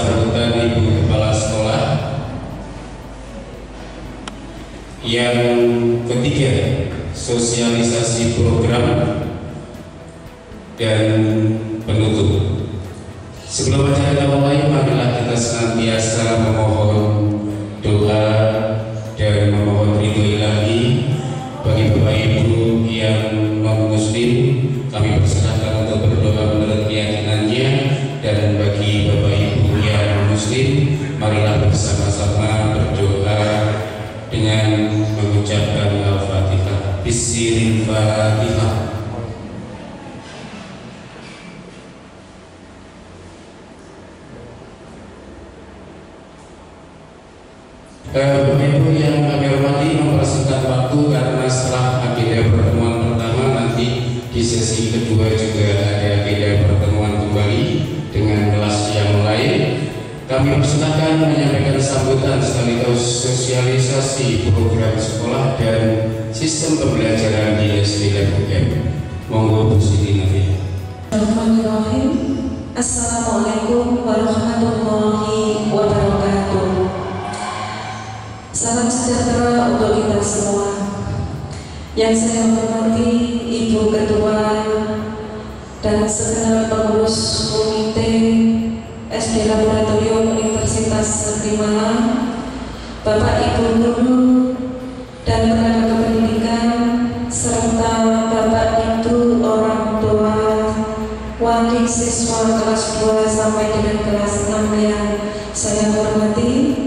sambutan Ibu Kepala Sekolah. Yang ketiga, sosialisasi program dan penutup. Sebelum acara mulai, marilah kita senantiasa memohon doa dan memohon ridho Ilahi bagi Bapak Ibu yang non-Muslim. Kami persilakan untuk berdoa menurut keyakinannya, dan bagi Bapak Ibu yang Muslim, marilah bersama-sama berdoa dengan mengucapkan Al-Fatihah. Bismillahirrahmanirrahim. Bapak Ibu yang kami hormati, mempersingkat waktu karena setelah agenda pertemuan pertama, nanti di sesi kedua juga ada agenda pertemuan kembali dengan kelas yang lain. Kami persilakan menyampaikan sambutan sekaligus sosialisasi program sekolah dan sistem pembelajaran di SD LabUM. Monggo Bu Siti Nadia. Bismillahirrahmanirrahim. Assalamualaikum warahmatullahi wabarakatuh. Salam sejahtera untuk kita semua. Yang saya hormati Ibu Ketua dan segenap pengurus Komite SD Laboratorium Universitas Negeri Malang, Bapak Ibu Guru dan tenaga kependidikan, serta Bapak Ibu orang tua wali siswa kelas 2 sampai dengan kelas 6 yang saya hormati.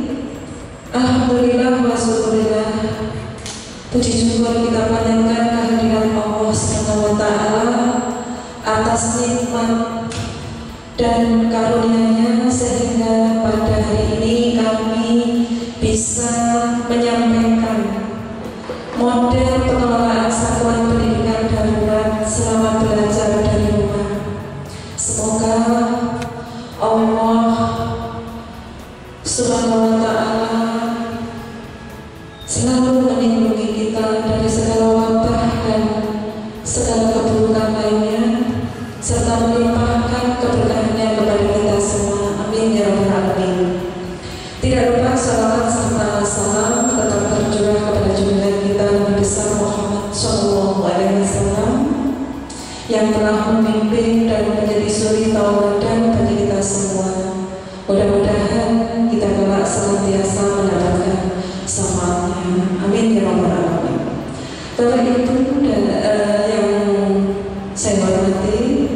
Alhamdulillah wa syukurillah, puji syukur kita panjatkan kehadiran Allah SWT atas nikmat dan karunia-Nya sehingga pada hari ini kami bisa menyampaikan model pengelolaan satuan pendidikan darurat selama belajar dari rumah. Semoga Allah Subhanahu wa Ta'ala selalu melindungi kita dari segala wabah dan segala keburukan lainnya, serta melimpahkan keberkahannya kepada kita semua. Amin ya rabbal alamin. Tidak lupa salawat serta salam tetap tercurah kepada junjungan kita Nabi besar Muhammad SAW yang telah memimpin dan menjadi suri tauladan bagi kita semua. Mudah-mudahan kita kelak senantiasa mendapatkan syafaatnya. Amin ya rabbal alamin. Bapak Ibu dan yang saya hormati,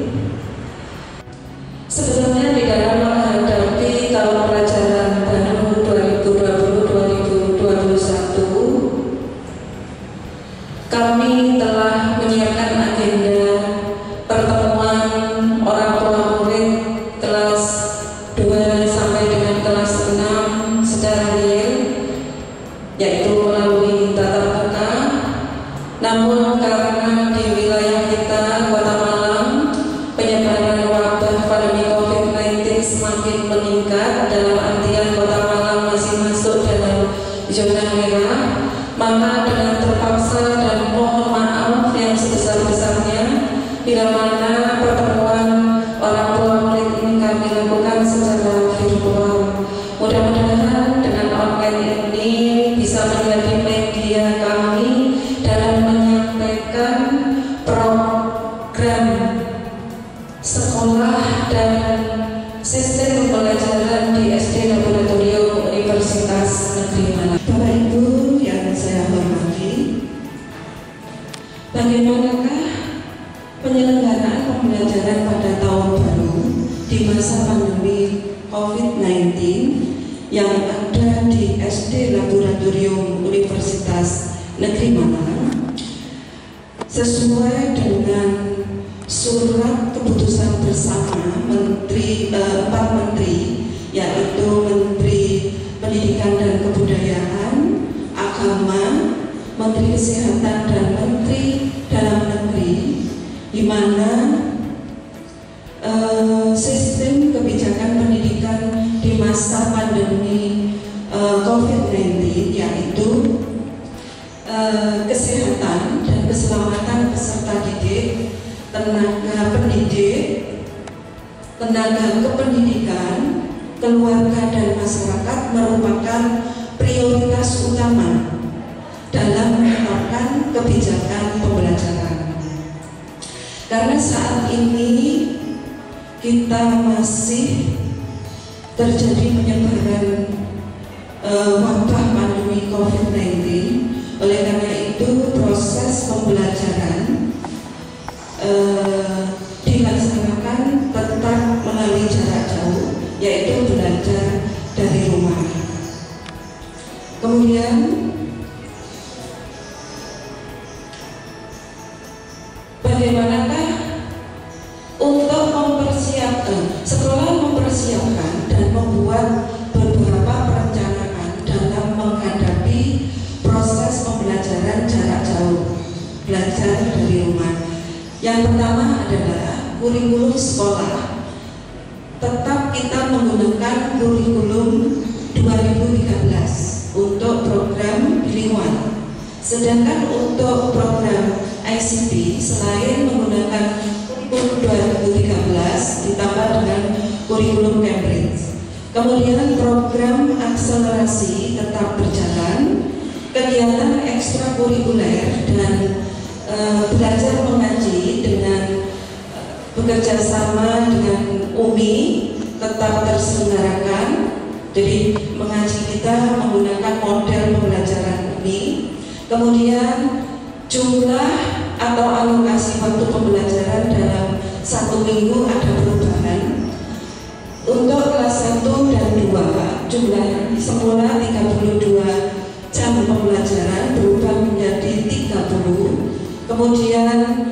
sebenarnya di dalam menghadapi tahun pelajaran baru 2020-2021, kami telah menyiapkan agenda pertemuan orang tua murid kelas 2 sampai dengan kelas 6 secara real, yaitu melalui tatap muka. Namun karena di wilayah kita, Kota Malang, penyebaran wabah pandemi COVID-19 semakin meningkat, dalam artian Kota Malang masih masuk dalam zona merah, maka dengan terpaksa dan mohon maaf yang sebesar-besarnya, bila mana pertemuan orang tua murid ini kami lakukan secara virtual. Mudah-mudahan dengan online ini bisa menjadi media kami dalam menyampaikan program sekolah dan sistem pembelajaran di SD Laboratorium Universitas Negeri Malang. Bapak Ibu yang saya hormati, bagaimanakah penyelenggaraan pembelajaran pada tahun baru di masa pandemi COVID-19 yang ada di SD Laboratorium Universitas Negeri Malang sesuai dengan surat keputusan bersama empat menteri, yaitu Menteri Pendidikan dan Kebudayaan, Agama, Menteri Kesehatan dan Menteri Dalam Negeri, di mana sistem kebijakan pendidikan di masa pandemi COVID-19, yaitu kesehatan dan keselamatan peserta didik, tenaga pendidik, tenaga kependidikan, keluarga dan masyarakat merupakan prioritas utama dalam menetapkan kebijakan pembelajaran. Karena saat ini kita masih terjadi penyebaran wabah pandemi COVID-19, oleh karena itu proses pembelajaran dilaksanakan tetap melalui jarak jauh, yaitu belajar dari rumah. Kemudian bagaimanakah untuk mempersiapkan, sekolah mempersiapkan dan membuat beberapa perencanaan dalam menghadapi proses pembelajaran jarak jauh, belajar dari rumah. Yang pertama adalah kurikulum sekolah. Tetap kita menggunakan kurikulum 2013 untuk program bilingual. Sedangkan untuk program ICT, selain menggunakan kurikulum 2013 ditambah dengan kurikulum Cambridge. Kemudian program akselerasi tetap berjalan, kegiatan ekstrakurikuler dan belajar mengaji dengan bekerja sama dengan UMI tetap terselenggarakan. Jadi mengaji kita menggunakan model pembelajaran UMI. Kemudian jumlah atau alokasi waktu pembelajaran dalam 1 minggu ada perubahan. Untuk kelas 1 dan 2 jumlahnya semula 32 jam pembelajaran berubah menjadi 30. Kemudian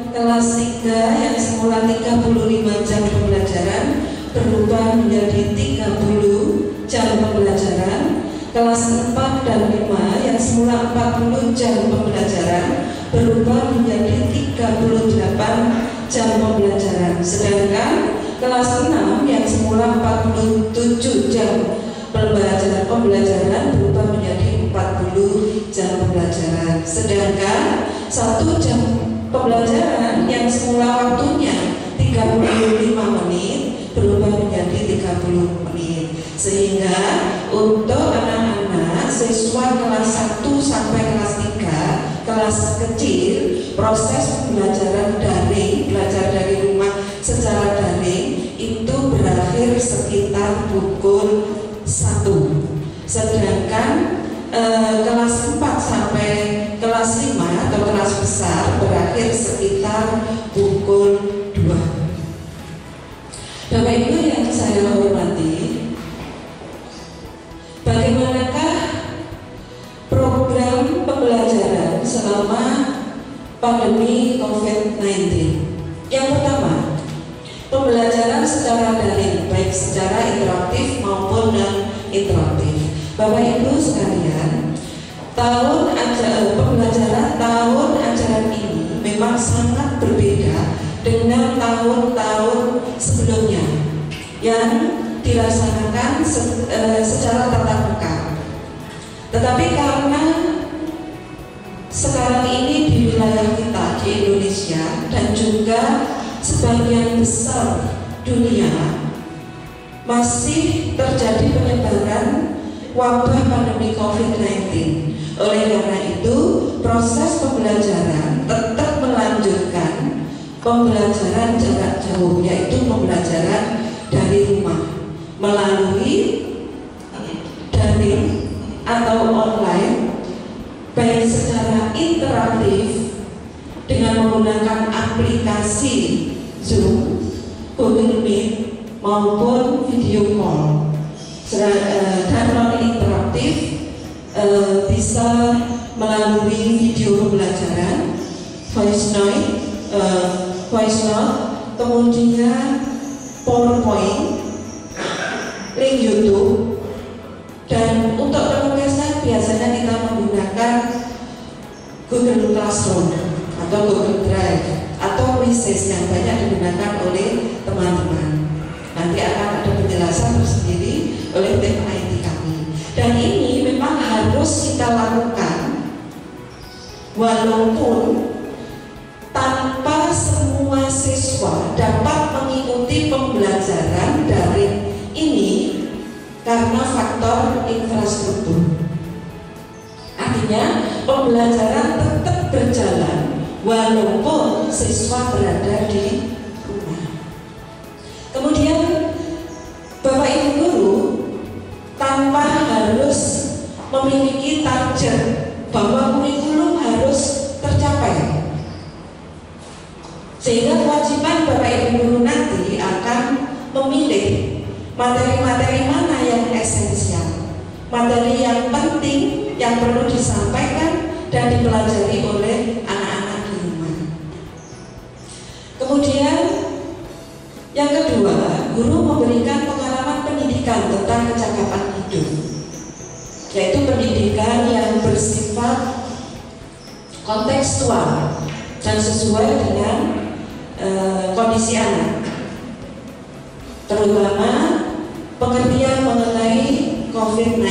kelas 3 yang semula 35 jam pembelajaran berubah menjadi 30 jam pembelajaran. Kelas 4 dan 5 yang semula 40 jam pembelajaran berubah menjadi 38 jam pembelajaran. Sedangkan kelas 6 yang semula 47 jam pembelajaran berubah menjadi 40 jam pembelajaran. Sedangkan 1 jam pembelajaran yang semula waktunya 35 menit berubah menjadi 30 menit. Sehingga untuk anak-anak siswa kelas 1 sampai kelas 3, kelas kecil, proses pembelajaran daring, belajar dari rumah secara daring itu berakhir sekitar pukul 1. Sedangkan kelas 4 sampai kelas 5 atau kelas besar berakhir sekitar pukul 2. Bapak Ibu yang saya hormati, bagaimanakah program pembelajaran selama pandemi COVID-19? Yang pertama, pembelajaran secara daring, baik secara interaktif maupun non-interaktif. Bapak Ibu sekalian, pembelajaran tahun ajaran ini memang sangat berbeda dengan tahun-tahun sebelumnya yang dilaksanakan secara tatap muka. Tetapi karena sekarang ini di wilayah kita di Indonesia dan juga sebagian besar dunia masih terjadi penyebaran wabah pandemi COVID-19. Oleh karena itu, proses pembelajaran tetap melanjutkan pembelajaran jarak jauh, yaitu pembelajaran dari rumah melalui daring atau online, baik secara interaktif dengan menggunakan aplikasi Zoom, Google Meet maupun video call. Dan non-interaktif bisa melalui video pembelajaran, voice note, kemudian PowerPoint, link YouTube, dan untuk penugasan biasanya kita menggunakan Google Classroom atau Google Drive atau Message yang banyak digunakan oleh teman-teman. Nanti akan ada penjelasan tersendiri oleh tim IT kami. Dan ini memang harus kita lakukan walaupun tanpa semua siswa dapat mengikuti pembelajaran daring ini pembelajaran tetap berjalan walaupun siswa berada di rumah. Kemudian Bapak Ibu guru tanpa harus memiliki target bahwa kurikulum harus tercapai, sehingga kewajiban Bapak Ibu guru nanti akan memilih materi-materi mana yang esensial, materi yang penting yang perlu disampaikan dan dipelajari oleh anak-anak di rumah. Kemudian yang kedua, guru memberikan pengalaman pendidikan tentang kecakapan hidup, yaitu pendidikan yang bersifat kontekstual dan sesuai dengan kondisi anak, terutama pengertian mengenai COVID-19,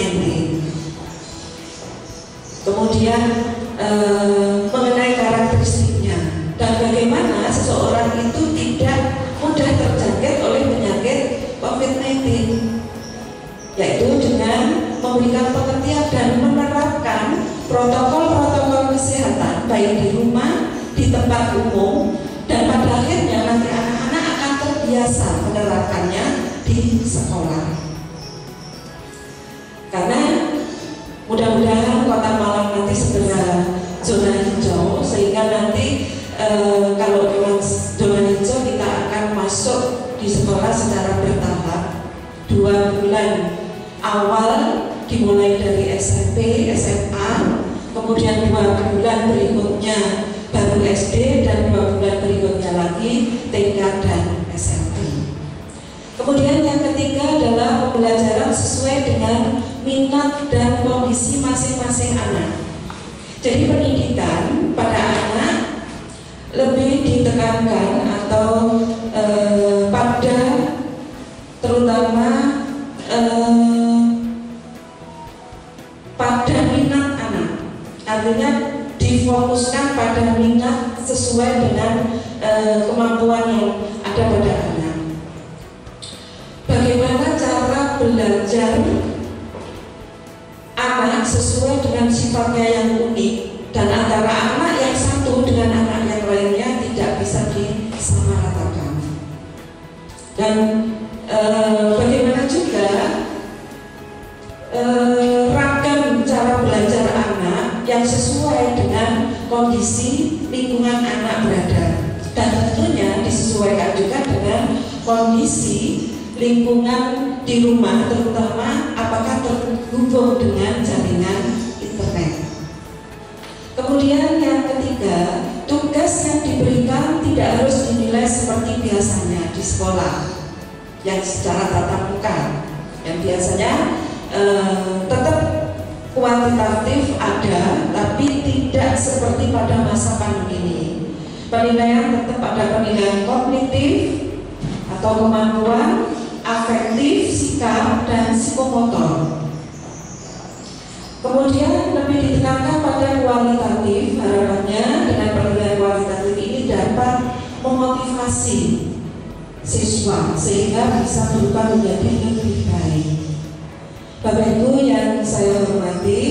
kemudian mengenai karakteristiknya dan bagaimana seseorang itu tidak mudah terjangkit oleh penyakit COVID-19, yaitu dengan memberikan pengertian dan menerapkan protokol-protokol kesehatan baik di rumah, di tempat umum, dan pada akhirnya nanti anak-anak akan terbiasa menerapkannya di sekolah. Karena mudah-mudahan Kota Malang nanti segera zona hijau, sehingga nanti kalau dengan zona hijau kita akan masuk di sekolah secara bertahap. 2 bulan awal dimulai dari SMP, SMA, kemudian 2 bulan berikutnya baru SD, dan 2 bulan berikutnya lagi TK dan SMP. Kemudian yang ketiga adalah pembelajaran sesuai dengan minat dan kondisi masing-masing anak. Jadi pendidikan pada anak lebih ditekankan atau pada terutama pada minat anak, artinya difokuskan pada minat sesuai dengan kemampuan yang ada pada anak. Bagaimana cara belajar anak sesuai dengan sifatnya yang unik, dan antara anak yang satu dengan anak yang lainnya tidak bisa disamaratakan. Dan bagaimana juga ragam cara belajar anak yang sesuai dengan kondisi lingkungan anak berada, dan tentunya disesuaikan juga dengan kondisi lingkungan di rumah, terutama apakah terhubung dengan jaringan internet. Kemudian yang ketiga, tugas yang diberikan tidak harus dinilai seperti biasanya di sekolah yang secara tatap muka, yang biasanya tetap kuantitatif ada, tapi tidak seperti pada masa pandemi ini. Penilaian tetap ada penilaian kognitif atau kemampuan, afektif, sikap, dan psikomotor. Kemudian lebih ditekankan pada kualitatif. Harapannya dengan penilaian kualitatif ini dapat memotivasi siswa sehingga bisa berubah menjadi lebih baik. Bapak Ibu yang saya hormati,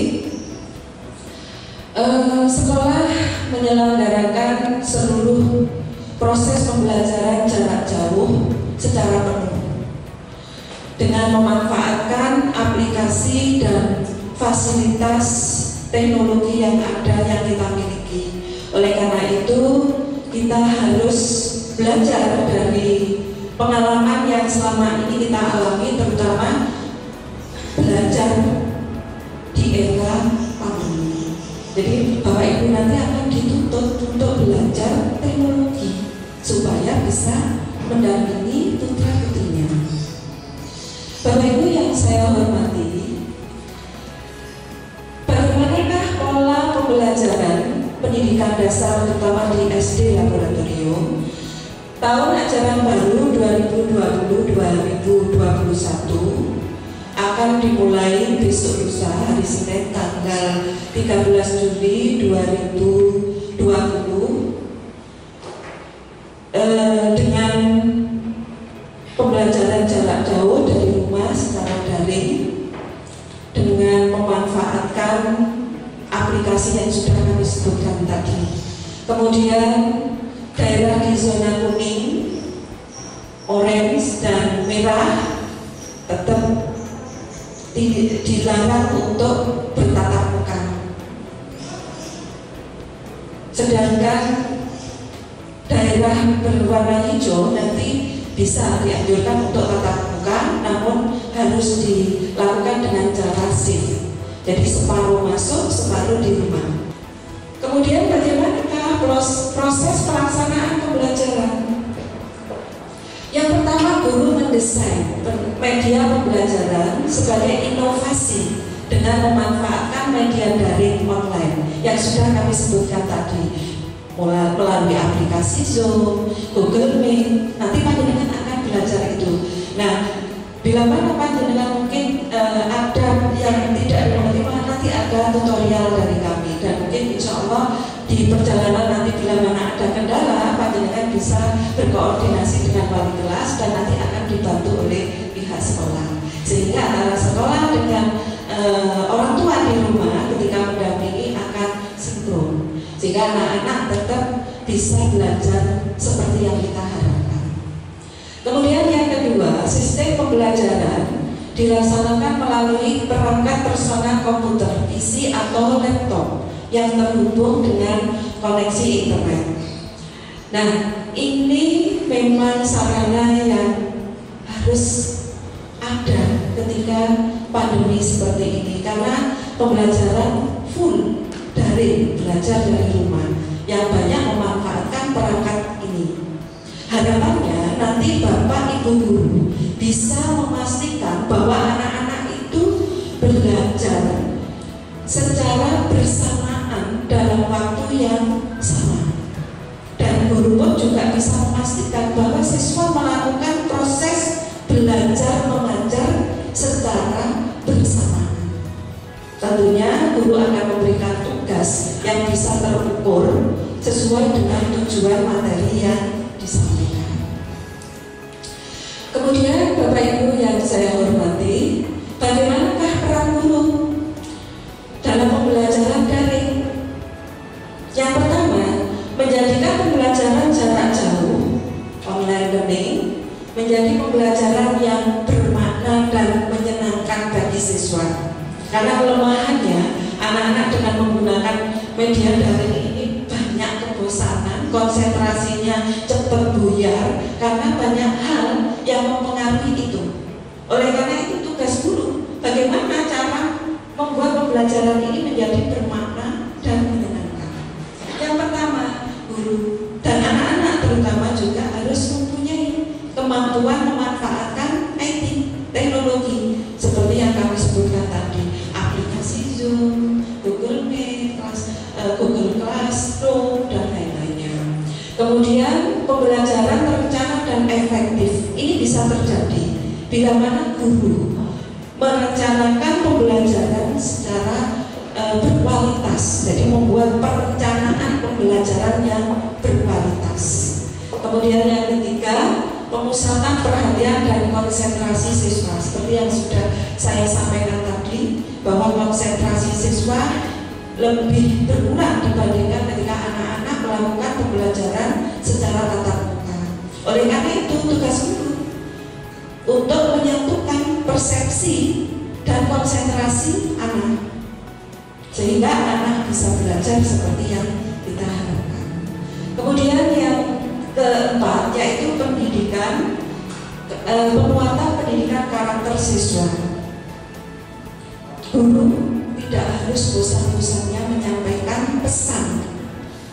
sekolah menyelenggarakan seluruh proses pembelajaran jarak jauh secara penuh dengan memanfaatkan aplikasi dan fasilitas teknologi yang ada yang kita miliki. Oleh karena itu kita harus belajar dari pengalaman yang selama ini kita alami, terutama belajar di era pandemi. Jadi Bapak Ibu nanti akan dituntut untuk belajar teknologi supaya bisa mendampingi putra-putrinya. Bapak Ibu yang saya hormati, bagaimanakah pola pembelajaran pendidikan dasar terutama di SD laboratorium tahun ajaran baru 2020-2021 akan dimulai besok lusa hari Senin tanggal 13 Juli 2020 dengan pembelajaran jarak jauh dari rumah secara daring dengan memanfaatkan aplikasi aplikasi yang sudah kami sebutkan tadi. Kemudian daerah di zona kuning, orange, dan merah tetap dilarang untuk bertatap muka. Sedangkan daerah berwarna hijau nanti bisa dianjurkan untuk tatap muka, namun harus dilakukan dengan cara shift. Jadi separuh masuk, separuh di rumah. Kemudian bagaimanakah proses pelaksanaan pembelajaran? Yang pertama, guru mendesain media pembelajaran sebagai inovasi dengan memanfaatkan media daring online yang sudah kami sebutkan tadi, melalui aplikasi Zoom, Google Meet. Nanti panjenengan akan belajar itu. Nah, bila mana panjenengan mungkin ada yang tidak menerima, nanti ada tutorial dari kami, dan mungkin insya Allah di perjalanan nanti bila mana ada kendala, panjenengan bisa berkoordinasi dengan wali kelas dan nanti akan dibantu oleh pihak sekolah, sehingga antara sekolah dengan orang tua di rumah ketika mendampingi akan sinkron, sehingga anak-anak tetap bisa belajar seperti yang kita harapkan. Kemudian yang kedua, sistem pembelajaran dilaksanakan melalui perangkat personal komputer PC atau laptop yang terhubung dengan koneksi internet. Nah, ini memang sarana yang harus ada ketika pandemi seperti ini, karena pembelajaran full daring, belajar dari rumah, yang banyak memanfaatkan perangkat ini. Harapannya nanti Bapak Ibu guru bisa memastikan bahwa anak-anak itu belajar secara bersamaan dalam waktu yang sama, dan guru pun juga bisa memastikan bahwa siswa melakukan proses belajar mengajar secara bersamaan. Tentunya guru akan memberikan tugas yang bisa terukur sesuai dengan tujuan materi yang disampaikan. Kemudian Bapak Ibu yang saya hormati, bagaimanakah peran guru dalam pembelajaran daring? Yang pertama, menjadikan pembelajaran jarak jauh online learning menjadi pembelajaran yang bermakna dan menyenangkan bagi siswa. Karena kelemahannya, anak-anak dengan menggunakan media daring ini banyak kebosanan, konsentrasinya cepat buyar karena banyak hal yang mempengaruhi itu. Oleh karena itu tugas guru bagaimana cara membuat pembelajaran ini menjadi bermakna dan menyenangkan. Yang pertama, guru dan anak-anak terutama juga harus mempunyai kemampuan memanfaatkan IT, teknologi seperti yang kami sebutkan tadi, aplikasi Zoom, Google Meet, Google Classroom, dan lain-lainnya. Kemudian pembelajaran terencana dan efektif ini bisa terjadi bila mana guru merencanakan pembelajaran secara berkualitas, jadi membuat perencanaan pembelajaran yang berkualitas. Kemudian yang ketiga, pemusatan perhatian dan konsentrasi siswa, seperti yang sudah saya sampaikan tadi, bahwa konsentrasi siswa lebih berkurang dibandingkan ketika anak-anak melakukan pembelajaran secara tatap muka. Oleh karena itu tugas guru untuk menyatukan persepsi dan konsentrasi anak, sehingga anak bisa belajar seperti yang kita harapkan. Kemudian yang keempat yaitu pendidikan, penguatan pendidikan karakter siswa. Guru tidak harus bosan-bosannya menyampaikan pesan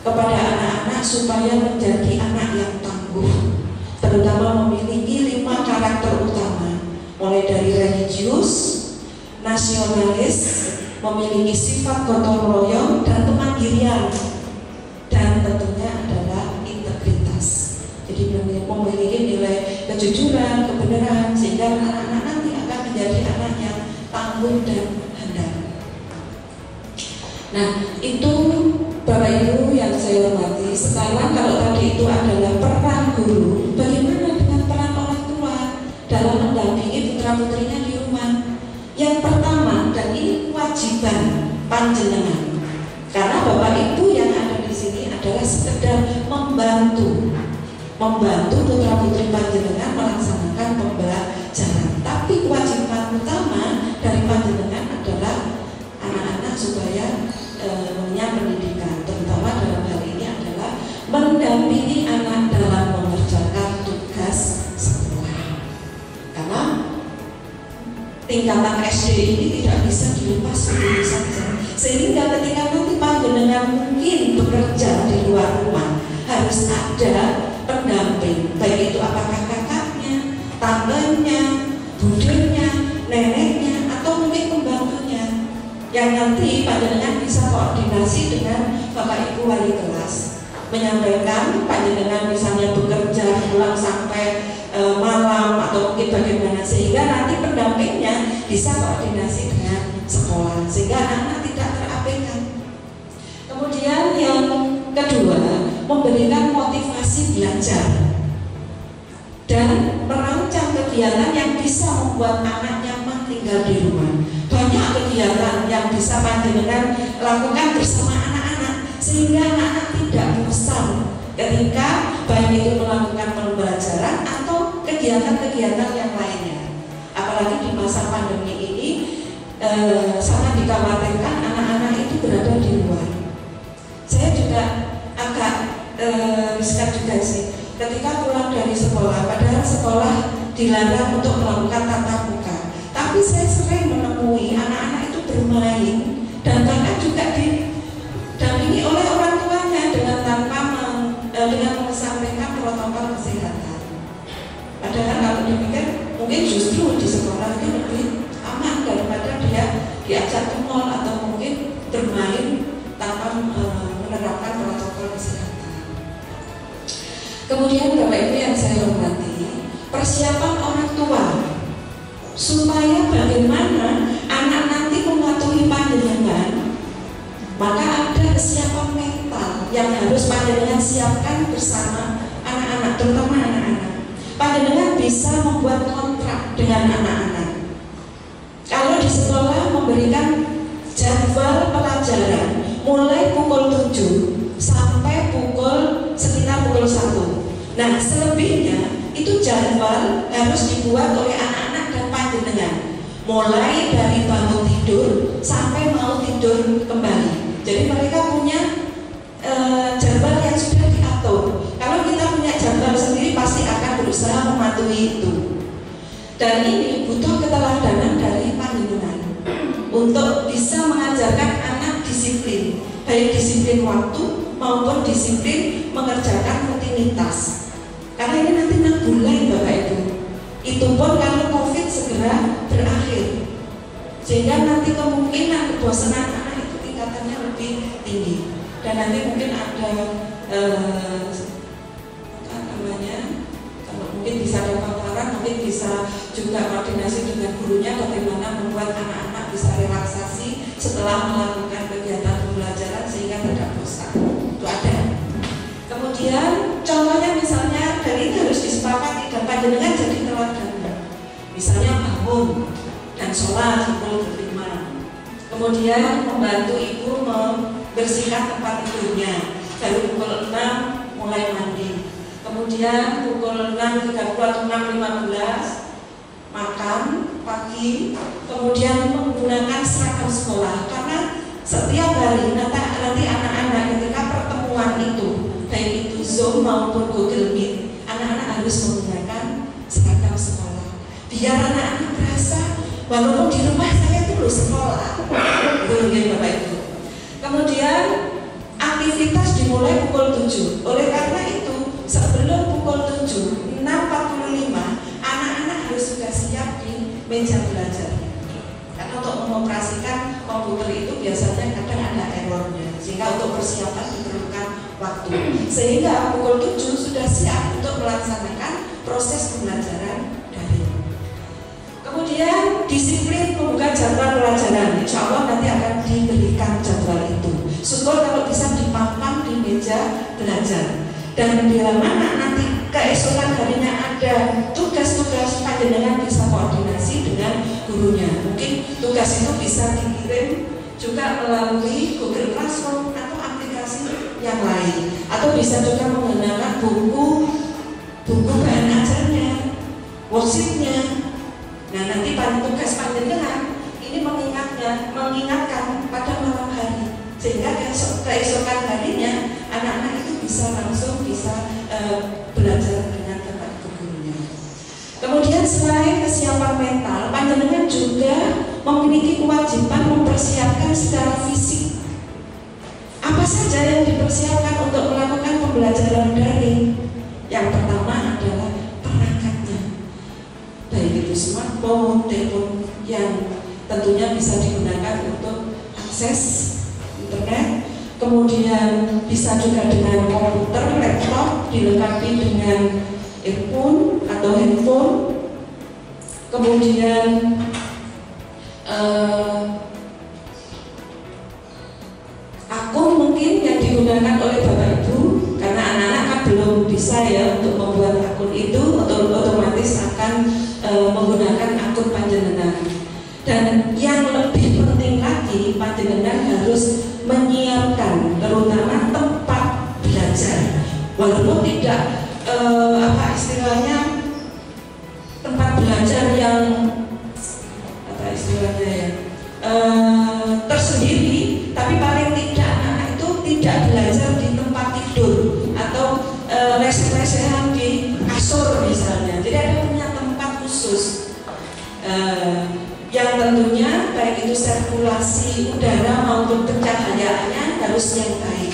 kepada anak-anak supaya menjadi anak yang tangguh, terutama memiliki 5 karakter utama, mulai dari religius, nasionalis, memiliki sifat gotong royong dan kemandirian, dan tentunya adalah integritas. Jadi memiliki nilai kejujuran, kebenaran, sehingga anak-anak nanti akan menjadi anak yang tangguh dan handal. Nah, itu Bapak Ibu yang saya hormati. Sekarang kalau tadi itu adalah peran guru, bagaimana dengan peran orang tua dalam mendampingi putra-putrinya di rumah? Yang pertama, dan ini kewajiban panjenengan, Karena Bapak Ibu yang ada di sini adalah sekedar membantu putra putri panjenengan melaksanakan pembelajaran. Tapi kewajiban utama dari panjenengan adalah anak-anak supaya punya pendidikan, terutama dalam hal ini adalah mendampingi anak dalam mengerjakan tugas sekolah. Karena tingkatan SD ini tidak bisa dilepas begitu saja. Sehingga ketika nanti panjenengan mungkin bekerja di luar rumah, harus ada pendamping, baik itu apakah kakaknya, tantenya, budenya, neneknya, atau mungkin pembantunya, yang nanti panjenengan bisa koordinasi dengan Bapak Ibu wali kelas, menyampaikan panjenengan misalnya bekerja pulang sampai malam atau mungkin bagaimana, sehingga nanti pendampingnya bisa koordinasi dengan sekolah sehingga anak-anak tidak terabaikan. Kemudian yang kedua, memberikan motivasi belajar dan merancang kegiatan yang bisa membuat anak nyaman tinggal di rumah. Banyak kegiatan yang bisa panjenengan lakukan bersama anak-anak sehingga anak-anak tidak bosan ketika baik itu melakukan pembelajaran atau kegiatan-kegiatan yang lainnya. Apalagi di masa pandemi ini sangat dikhawatirkan anak-anak itu berada di luar. Saya juga agak riskan juga sih ketika pulang dari sekolah, padahal sekolah dilarang untuk melakukan tatap muka, tapi saya sering menemui anak-anak itu bermain dan bahkan juga didampingi oleh orang tuanya dengan tanpa dengan mengesampingkan protokol kesehatan. Padahal kalau dipikir mungkin justru di sekolah itu lebih aman daripada dia diajak ke mall atau mungkin bermain tanpa menerapkan protokol kesehatan. Kemudian Bapak Ibu yang saya hormati, persiapan orang tua supaya bagaimana anak nanti mematuhi panjenengan, maka ada kesiapan mental yang harus panjenengan siapkan bersama anak-anak, terutama anak-anak. Panjenengan bisa membuat kontrak dengan anak-anak. Kalau di sekolah memberikan jadwal pelajaran mulai pukul 7 sampai sekitar pukul 1. Nah, selebihnya itu jadwal harus dibuat oleh anak-anak dan panjenengan, mulai dari bangun tidur sampai mau tidur kembali. Jadi mereka punya jadwal yang sudah diatur. Kalau kita punya jadwal sendiri pasti akan berusaha mematuhi itu. Dan ini butuh keteladanan dari panjenengan untuk bisa mengajarkan anak disiplin, baik disiplin waktu maupun disiplin mengerjakan rutinitas. Karena ini nanti 6 bulan Bapak Ibu. Itu pun kalau COVID segera berakhir, sehingga nanti kemungkinan kebosanan anak itu tingkatannya lebih tinggi. Dan nanti mungkin ada kalau mungkin bisa ada paparan, mungkin bisa juga koordinasi dengan gurunya bagaimana membuat anak-anak bisa relaksasi setelah melakukan kegiatan pembelajaran sehingga tidak bosan. Itu ada. Kemudian contohnya misalnya dari ini harus disepakati dan panjenengan jadi teladan. Misalnya bangun dan sholat pukul 5. Kemudian membantu ibu membersihkan tempat tidurnya. Dari pukul 6 mulai mandi. Kemudian pukul 6.30 atau 6.15 makan pagi, kemudian menggunakan seragam sekolah. Karena setiap hari nanti anak-anak ketika pertemuan itu, baik itu Zoom maupun Google Meet, anak-anak harus menggunakan seragam sekolah. Biar anak-anak merasa walaupun di rumah saya itu sekolah. Begitu Bapak Ibu. Kemudian aktivitas dimulai pukul 7. Oleh karena itu sebelum pukul 7, 6.45 anak-anak harus sudah siap di meja belajar. Karena untuk mengoperasikan komputer itu biasanya kadang ada errornya, sehingga untuk persiapan diperlukan waktu. Sehingga pukul 7 sudah siap untuk melaksanakan proses pembelajaran daring. Kemudian disiplin membuka jadwal pelajaran. Insya Allah nanti akan diberikan jadwal itu. Syukur kalau bisa dipampang di meja belajar. Dan bila mana nanti keesokan harinya ada tugas-tugas, panjenengan bisa koordinasi dengan gurunya. Mungkin tugas itu bisa dikirim juga melalui Google Classroom atau aplikasi yang lain, atau bisa juga menggunakan buku bahan ajarnya, worksheetnya. Nah, nanti tugas panjenengan ini mengingatkan pada malam hari, sehingga keesokan harinya anak-anak itu langsung bisa belajar dengan tempat gurunya. Kemudian selain kesiapan mental, panjenengan juga memiliki kewajiban mempersiapkan secara fisik. Apa saja yang dipersiapkan untuk melakukan pembelajaran daring? Yang pertama adalah perangkatnya, baik itu smartphone, telepon yang tentunya bisa digunakan untuk akses internet. Kemudian bisa juga dengan komputer, laptop, dilengkapi dengan earphone atau handphone. Kemudian akun mungkin yang digunakan oleh Bapak Ibu, karena anak-anak kan belum bisa ya untuk membuat akun itu, atau otomatis akan menggunakan akun panjenengan. Dan yang lebih penting lagi, panjenengan harus menyiapkan terutama tempat belajar, walaupun tidak istilahnya tempat belajar yang tersendiri, tapi paling tidak anak itu tidak belajar di tempat tidur atau lesehan di kasur misalnya. Jadi ada punya tempat khusus yang tentunya baik itu sirkulasi udara maupun pencahayaannya harus yang baik,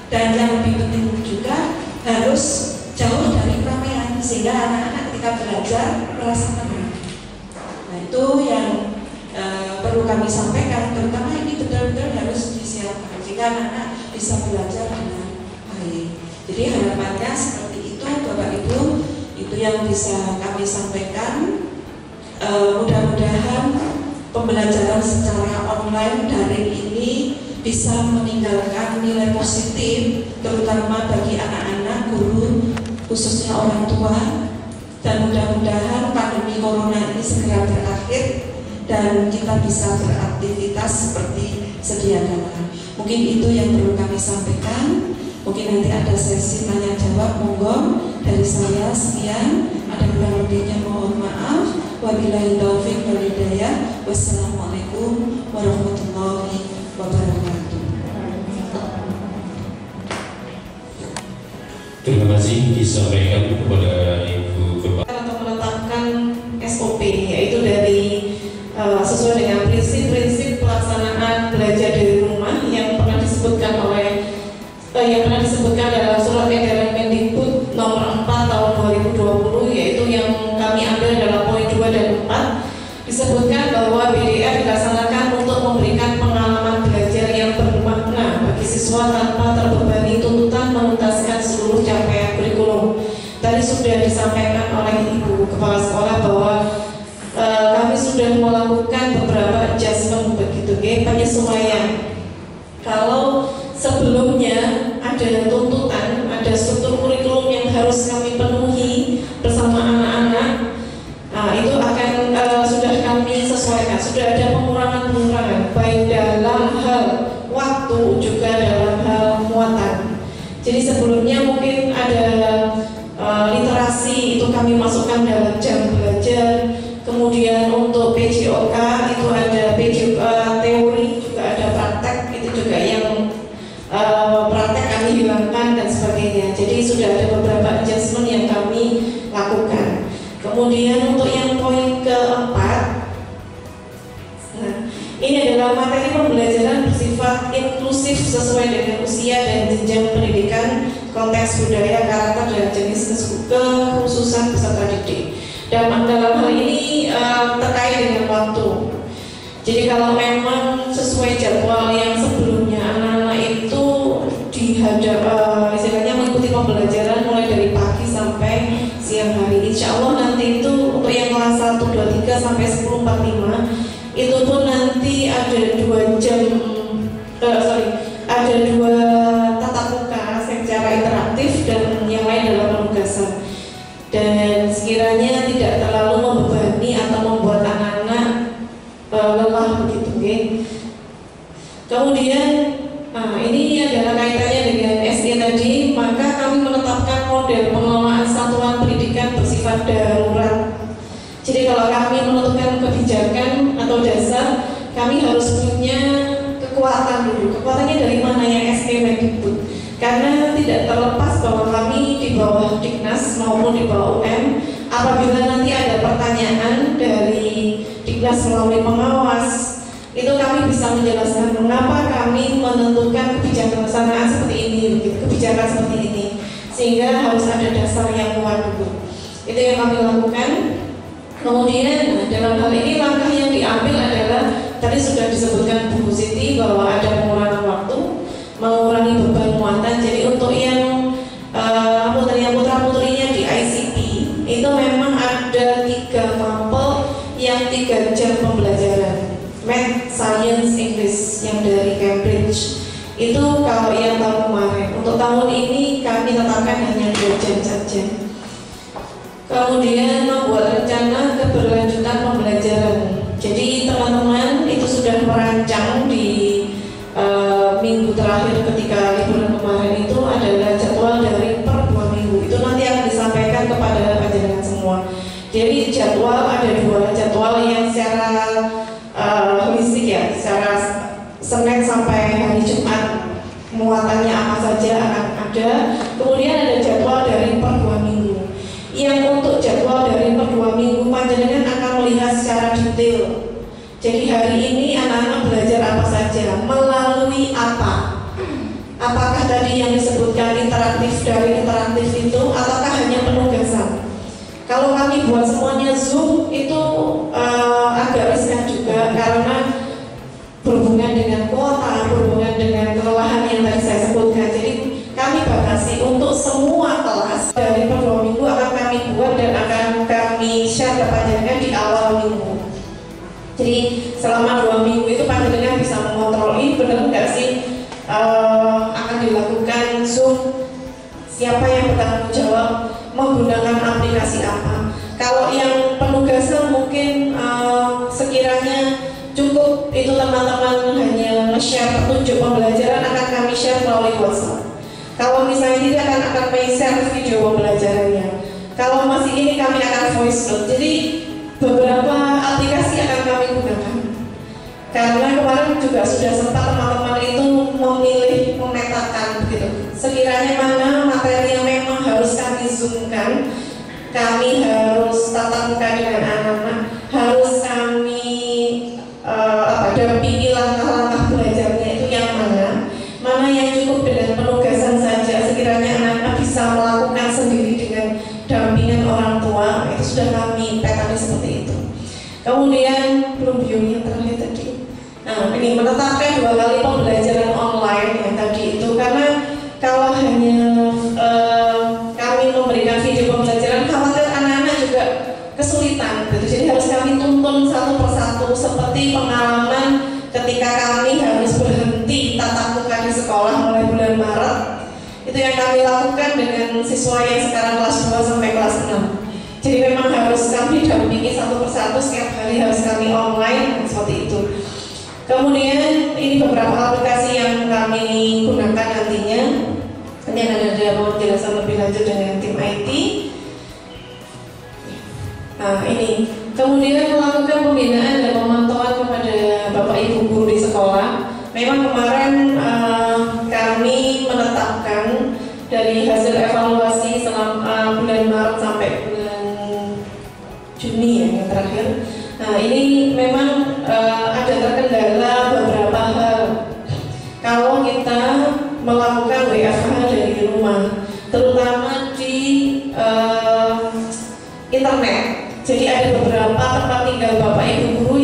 dan yang lebih penting juga harus jauh dari keramaian sehingga anak-anak ketika belajar merasa tenang. Nah, itu yang perlu kami sampaikan, terutama ini betul-betul harus disiapkan jika anak-anak bisa belajar dengan baik. Jadi harapannya seperti itu Bapak Ibu, itu yang bisa kami sampaikan. Mudah-mudahan pembelajaran secara online daring ini bisa meninggalkan nilai positif terutama bagi anak-anak, guru, khususnya orang tua, dan mudah-mudahan pandemi corona ini segera berakhir dan kita bisa beraktivitas seperti sedia kala. Mungkin itu yang perlu kami sampaikan. Mungkin nanti ada sesi tanya jawab, monggo dari saya sekian. Ada kurang lebihnya mohon maaf. Wabillahi taufiq wal hidayah. Wassalamualaikum warahmatullahi wabarakatuh. Terima kasih disampaikan kepada Ibu Kepala. Untuk menetapkan SOP, yaitu dari sesuai dengan prinsip-prinsip pelaksanaan belajar dari rumah yang pernah disebutkan dalam surat edaran Mendikbud nomor 4 tahun 2020, yaitu yang kami ambil dalam poin 2 dan 4, disebutkan bahwa BDR dilaksanakan untuk memberikan pengalaman belajar yang bermakna bagi siswa tanpa terbebani tuntutan menuntaskan seluruh capaian kurikulum. Tadi sudah disampaikan oleh Ibu Kepala Sekolah bahwa kami sudah melakukan beberapa adjustment begitu, penyesuaian. Kalau sebelumnya ada tuntutan, ada struktur kurikulum yang harus kami penuhi bersama anak-anak, itu akan sudah kami sesuaikan. Sudah ada pengurangan baik dalam hal waktu juga dalam hal muatan. Jadi sebelumnya mungkin ada literasi itu kami masukkan dalam jam belajar. Kemudian untuk PJOK itu ada PJOK teori, juga ada praktek, itu juga yang praktek kami hilangkan dan sebagainya. Jadi sudah ada beberapa adjustment yang kami lakukan. Kemudian untuk yang poin keempat, ini adalah materi pembelajaran bersifat inklusif sesuai dengan usia dan jenjang pendidikan, konteks budaya, karakter dan jenis kekhususan peserta didik. Dan dalam hal ini terkait dengan waktu. Jadi kalau memang sesuai jadwal yang sebelumnya anak-anak itu istilahnya mengikuti pembelajaran mulai dari pagi sampai siang hari, insya Allah nanti itu untuk yang kelas 1, 2, 3 sampai 10, 45 itu pun nanti ada 2 jam, ada 2 tatap muka secara interaktif dan yang lain dalam penugasan. Dan sekiranya tidak terlalu membebani atau membuat anak-anak lelah begitu, Kemudian ini adalah kaitannya dengan SE tadi, maka kami menetapkan model pengelolaan satuan pendidikan bersifat darurat. Jadi kalau kami menentukan kebijakan atau dasar, kami harus punya kekuatan dulu. Kekuatannya dari mana yang SE Mendikbud? Karena tidak terlepas bahwa kami di bawah Diknas maupun di bawah UM, apabila nanti ada pertanyaan dari Diknas melalui pengawas, itu kami bisa menjelaskan mengapa kami menentukan kebijakan kesanaan seperti ini, kebijakan seperti ini, sehingga harus ada dasar yang kuat dulu. Itu yang kami lakukan. Kemudian dalam hal ini langkah yang diambil adalah tadi sudah disebutkan Bu Siti bahwa ada pengurangan waktu, mengurangi beban muatan. Jadi untuk yang putra-putrinya di ICT itu memang ada 3 mapel yang 3 jam pembelajaran, Math, Science, English yang dari Cambridge. Itu kalau yang tahun kemarin. Untuk tahun ini kami tetapkan hanya 2 jam saja. Kemudian membuat rencana keberlanjutan pembelajaran. Jadi teman-teman itu sudah merancang di minggu terakhir ketika liburan kemarin itu adalah jadwal dari per 2 minggu. Itu nanti akan disampaikan kepada panjenengan semua. Jadi jadwal ada 2 jadwal yang secara holistik ya, secara Senin sampai hari Jumat muatannya apa saja akan ada. Kemudian ada jadwal dari per 2 minggu. Yang untuk jadwal dari per 2 minggu panjenengan akan melihat secara detail. Jadi hari ini anak-anak belajar apa saja, melalui apa? Apakah tadi yang disebutkan interaktif dari interaktif itu, ataukah hanya penugasan? Kalau kami buat semuanya Zoom itu agak riskan juga karena berhubungan dengan kuota, berhubungan dengan kelelahan yang tadi saya sebutkan. Jadi kami batasi untuk semua kelas dari per 2 minggu akan kami buat dan akan kami share ke panjenengan di awal minggu. Jadi selama 2 minggu itu panjenengan bisa mengontrol ini benar nggak sih akan dilakukan Zoom, siapa yang bertanggung jawab, menggunakan aplikasi apa. Kalau yang penugasan mungkin sekiranya cukup itu teman-teman hanya share petunjuk pembelajaran akan kami share melalui WhatsApp. Kalau misalnya tidak akan kami share video pembelajarannya. Kalau masih ini kami akan voice note. Jadi beberapa aplikasi akan kami gunakan. Karena kemarin juga sudah sempat teman-teman itu memilih memetakan begitu. Sekiranya mana materi yang memang harus kami zoomkan, kami harus tatap muka dengan anak-anak, harus kami dampingi langkah-langkah belajarnya itu yang mana yang cukup dengan penugasan saja, sekiranya anak-anak bisa melakukan sendiri dengan dampingan orang tua, itu sudah kami petani seperti itu. Kemudian belum yang terakhir tadi. Nah, ini menetapkan 2 kali pembelajaran online yang tadi itu, karena kalau hanya kami memberikan video pembelajaran, khawatir anak-anak juga kesulitan. Jadi harus kami tuntun satu persatu seperti pengalaman ketika kami harus berhenti tatap muka di sekolah mulai bulan Maret. Itu yang kami lakukan dengan siswa yang sekarang kelas 2 sampai kelas 6. Jadi memang harus kami dampingi satu persatu, setiap hari harus kami online seperti itu. Kemudian ini beberapa aplikasi yang kami gunakan nantinya. Ini ada penjelasan lebih lanjut dengan tim IT. Nah ini, kemudian melakukan pembinaan dan pemantauan kepada Bapak Ibu guru di sekolah. Memang kemarin kami menetapkan dari hasil evaluasi selama bulan Maret sampai bulan Juni ya yang terakhir. Nah ini memang ada terkendala beberapa hal. Kalau kita melakukan WFH dari rumah, terutama di internet. Jadi ada beberapa tempat tinggal Bapak Ibu guru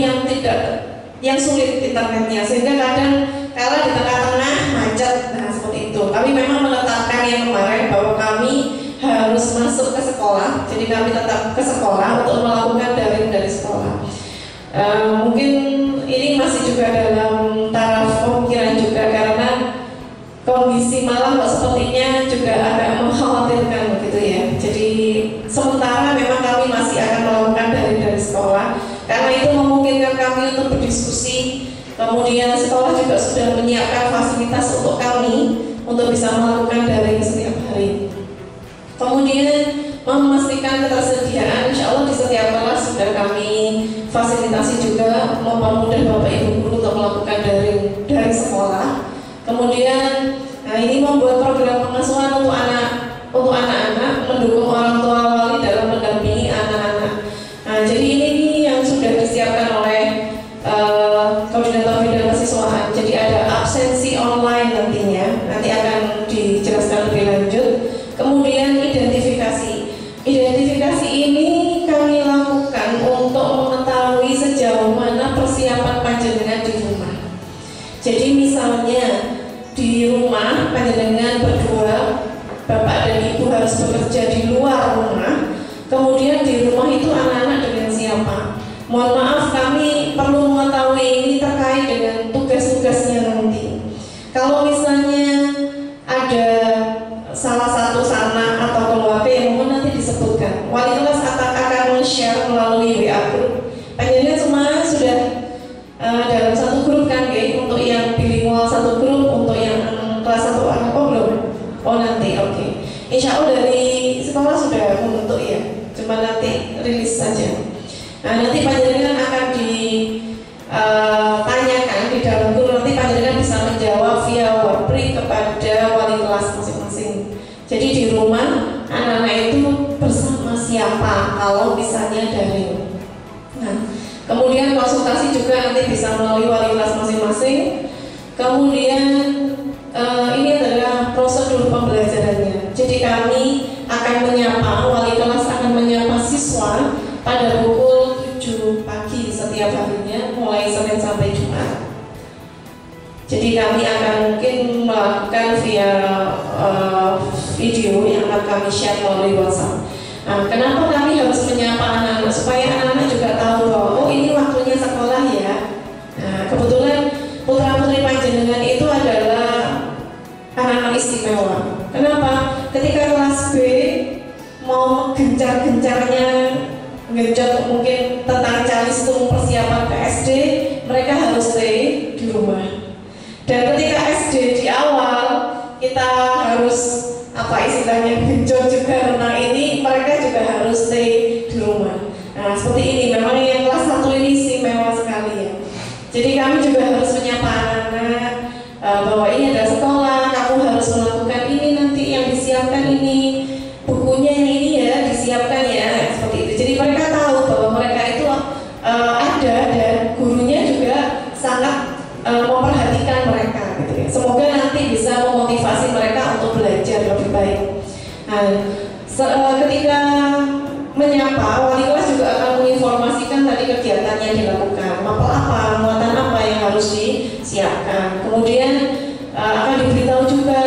yang sulit internetnya, sehingga kadang kalau di tengah-tengah macet, nah seperti itu. Kami memang menetapkan yang kemarin bahwa kami harus masuk ke sekolah, jadi kami tetap ke sekolah untuk melakukan daring dari sekolah. Mungkin ini masih juga dalam taraf pemikiran juga karena kondisi malam kok sepertinya juga agak mengkhawatirkan begitu ya. Jadi sementara memang kami masih akan melakukan dari sekolah karena itu memungkinkan kami untuk berdiskusi Kemudian sekolah juga sudah menyiapkan fasilitas untuk kami untuk bisa melakukan daring setiap hari. Kemudian memastikan ketersediaan, insya Allah di setiap kelas sudah kami fasilitasi juga mempermudah Bapak Ibu guru untuk melakukan daring dari sekolah. Kemudian ini membuat program pengasuhan untuk anak-anak, mendukung orang tua wali dalam mendampingi anak-anak. Jadi ini yang sudah disiapkan oleh koordinator bidang kesiswaan. Jadi ada absensi online nantinya, nanti akan dijelaskan lebih lanjut. Kemudian identifikasi ini kami lakukan untuk mengetahui sejauh mana persiapan panjenengan di rumah. Jadi misalnya di rumah panjenengan berdua, bapak dan ibu harus bekerja di luar rumah. Kemudian di rumah itu anak-anak dengan siapa? Mohon maaf, kami perlu mengetahui ini terkait dengan tugas-tugasnya nanti. Kalau misalnya ada salah satu anak atau keluarga yang mohon nanti disebutkan, wali kelas akan men-share melalui WA group. Panjenengan semua sudah dalam satu grup kan, untuk yang bilingual satu grup, untuk yang kelas 1 anak belum? Oh nanti, oke. Insya Allah dari sekolah sudah membentuk ya, cuma nanti rilis saja. Nah nanti panjenengan akan ditanyakan di dalam grup, nanti panjenengan bisa menjawab via wordprint kepada wali kelas masing-masing. Jadi di rumah anak-anak itu bersama siapa kalau misalnya daring. Nah, kemudian konsultasi juga nanti bisa melalui wali kelas masing-masing. Kemudian ini adalah prosedur pembelajarannya. Jadi kami akan menyapa, wali kelas akan menyapa siswa pada pukul 7 pagi setiap harinya, mulai Senin sampai Jumat. Jadi kami akan mungkin melakukan via video yang akan kami share melalui WhatsApp. Nah, kenapa kami harus menyapa anak-anak? Supaya anak-anak juga tahu bahwa oh ini waktunya sekolah ya. Nah, kebetulan putra-putri panjenengan itu adalah anak-anak istimewa. Kenapa? Ketika kelas B mau gencar-gencarnya ngejot mungkin tentang calistung persiapan ke SD, mereka harus stay di rumah. Dan ketika SD di awal kita harus istilahnya genjot juga tentang ini, mereka juga harus stay di rumah. Nah seperti ini, memang yang kelas 1 ini istimewa sekali ya. Jadi kami juga harus menyapa anak-anak bahwa ini adalah sekolah, kamu harus melakukan ini nanti yang disiapkan ini, bukunya yang ini ya disiapkan ya, seperti itu. Jadi mereka tahu bahwa mereka itu ada dan gurunya juga sangat memperhatikan mereka gitu ya. Semoga nanti bisa memotivasi mereka untuk belajar lebih baik. Nah, ketika menyapa, wali kelas juga akan menginformasikan tadi kegiatan yang dilakukan, mapel apa, muatan apa yang harus disiapkan. Kemudian akan diberitahu juga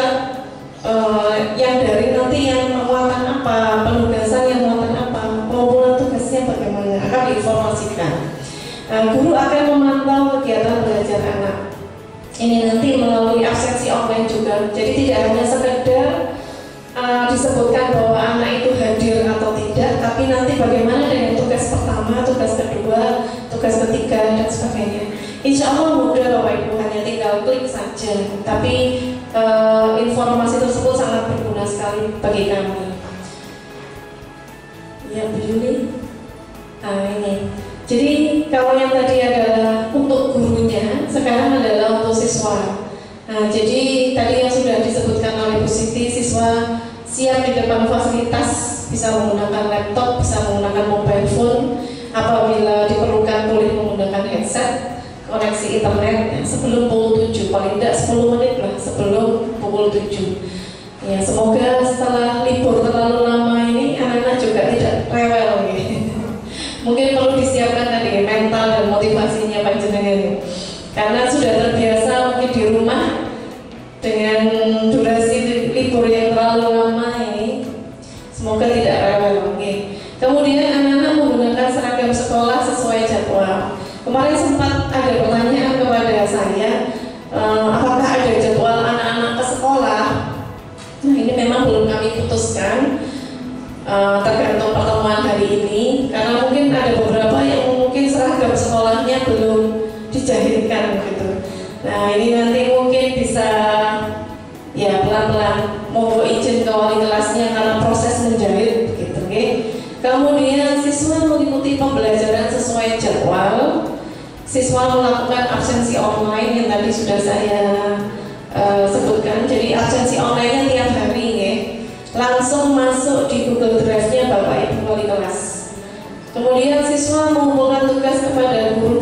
yang dari nanti yang muatan apa, penugasan yang muatan apa, pengumpulan tugasnya bagaimana, akan diinformasikan. Guru akan memantau kegiatan belajar anak. Ini nanti melalui absensi online juga. Jadi tidak hanya sekedar disebutkan bahwa anak itu hadir atau tidak, tapi nanti bagaimana dengan tugas pertama, tugas kedua, tugas ketiga dan sebagainya. Insya Allah mudah Bapak Ibu, hanya tinggal klik saja. Tapi informasi tersebut sangat berguna sekali bagi kami. Ya Bu Yuli. Nah ini. Jadi kalau yang tadi adalah untuk gurunya, sekarang adalah untuk siswa. Nah, jadi tadi yang sudah disebutkan oleh Bu Siti, siswa siap di depan fasilitas, bisa menggunakan laptop, bisa menggunakan mobile phone, apabila diperlukan boleh menggunakan headset, koneksi internet sebelum pukul 7, paling tidak 10 menit lah sebelum pukul 7. Ya, semoga setelah libur terlalu lama ini anak-anak juga tidak rewel ya. Mungkin perlu disiapkan tadi mental dan motivasinya panjenengan, karena sudah terbiasa mungkin di rumah dengan durasi libur yang terlalu lama ini. Semoga tidak rewel. Kemudian anak-anak menggunakan seragam sekolah sesuai jadwal. Kemarin sempat ada pertanyaan kepada saya, apakah ada jadwal anak-anak ke sekolah? Nah ini memang belum kami putuskan. Tergantung pertemuan hari ini, karena mungkin ada beberapa yang mungkin seragam sekolahnya belum dijahitkan gitu. Nah ini nanti mungkin bisa ya pelan-pelan mau izin ke wali kelasnya karena proses menjahit gitu, okay? Kemudian siswa mengikuti pembelajaran sesuai jadwal. Siswa melakukan absensi online yang tadi sudah saya sebutkan. Jadi absensi online-nya tiap hari ya. Langsung masuk di Google Drive-nya Bapak Ibu wali kelas. Kemudian siswa mengumpulkan tugas kepada guru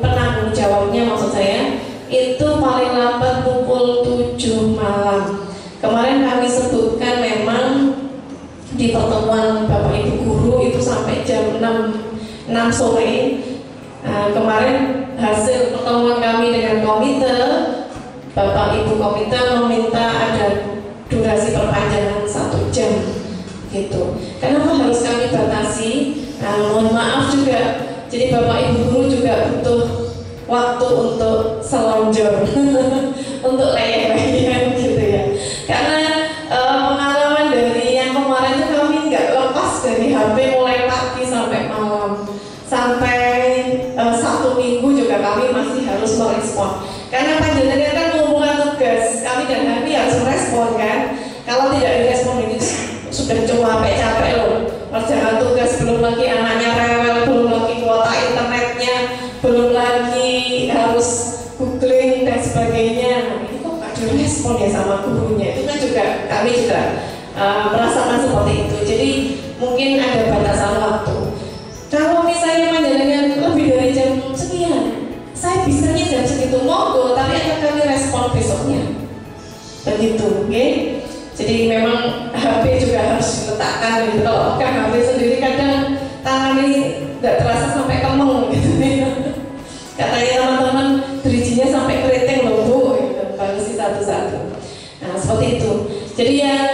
penanggung jawabnya maksud saya, itu paling lambat pukul 7 malam. Kemarin kami sebutkan memang di pertemuan Bapak Ibu guru itu sampai jam 6 sore. Kemarin hasil pertemuan kami dengan komite, Bapak Ibu komite meminta ada durasi perpanjangan 1 jam gitu. Kenapa harus kami batasi? Mohon maaf juga. Jadi Bapak Ibu guru juga butuh waktu untuk selonjor, untuk leyeh-leyeh gitu ya. Karena pengalaman dari yang kemarin itu kami nggak lepas dari HP mulai pagi sampai malam, sampai 1 minggu juga kami masih harus merespon. Karena panjenengan kan mengumpulkan tugas, kami dan kami harus merespon kan. Kalau tidak direspon ini sudah cuma capek loh. Ngerjakan tugas, belum lagi anaknya rewel, belum lagi kuota internetnya, belum lagi harus googling dan sebagainya. Nah, ini kok gak direspon ya sama gurunya. Itu kan juga kami juga merasakan seperti itu. Jadi mungkin ada batasan waktu. Kalau misalnya panjenengan lebih dari jam sekian, saya bisanya jam segitu monggo, tapi akan kami respon besoknya. Begitu, oke? Okay? Jadi memang HP juga harus diletakkan gitu. Kalau pegang HP sendiri kadang tangan ini nggak terasa sampai kemeng gitu. Katanya teman-teman dirijinya sampai keriting loh Bu, gitu. Balesi satu-satu. Nah seperti itu. Jadi yang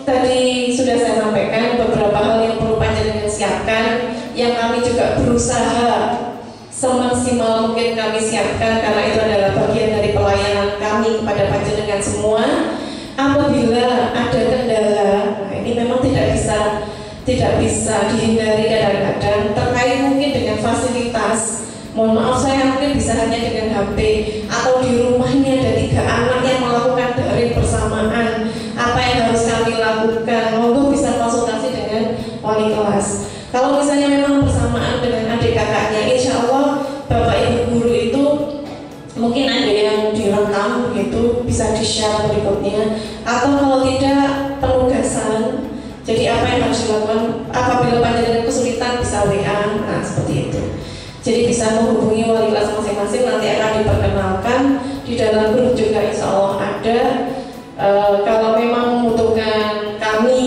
tadi sudah saya sampaikan beberapa hal yang perlu panjenengan siapkan, yang kami juga berusaha semaksimal mungkin kami siapkan karena itu adalah bagian dari pelayanan kami kepada panjenengan semua. Apabila ada kendala, nah ini memang tidak bisa dihindari kadang-kadang terkait mungkin dengan fasilitas. Mohon maaf saya mungkin bisa hanya dengan HP atau di rumahnya ada 3 anak yang melakukan daring bersamaan. Apa yang harus kami lakukan? Monggo bisa konsultasi dengan wali kelas. Kalau misalnya memang bersamaan dengan adik kakaknya, insya Allah Bapak Ibu guru itu mungkin ada yang direkam gitu, bisa di-share berikutnya. Atau kalau tidak penugasan, jadi apa yang harus dilakukan apabila panjenengan kesulitan bisa WA, nah seperti itu. Jadi bisa menghubungi wali kelas masing-masing, nanti akan diperkenalkan di dalam grup juga insya Allah ada. Kalau memang membutuhkan kami,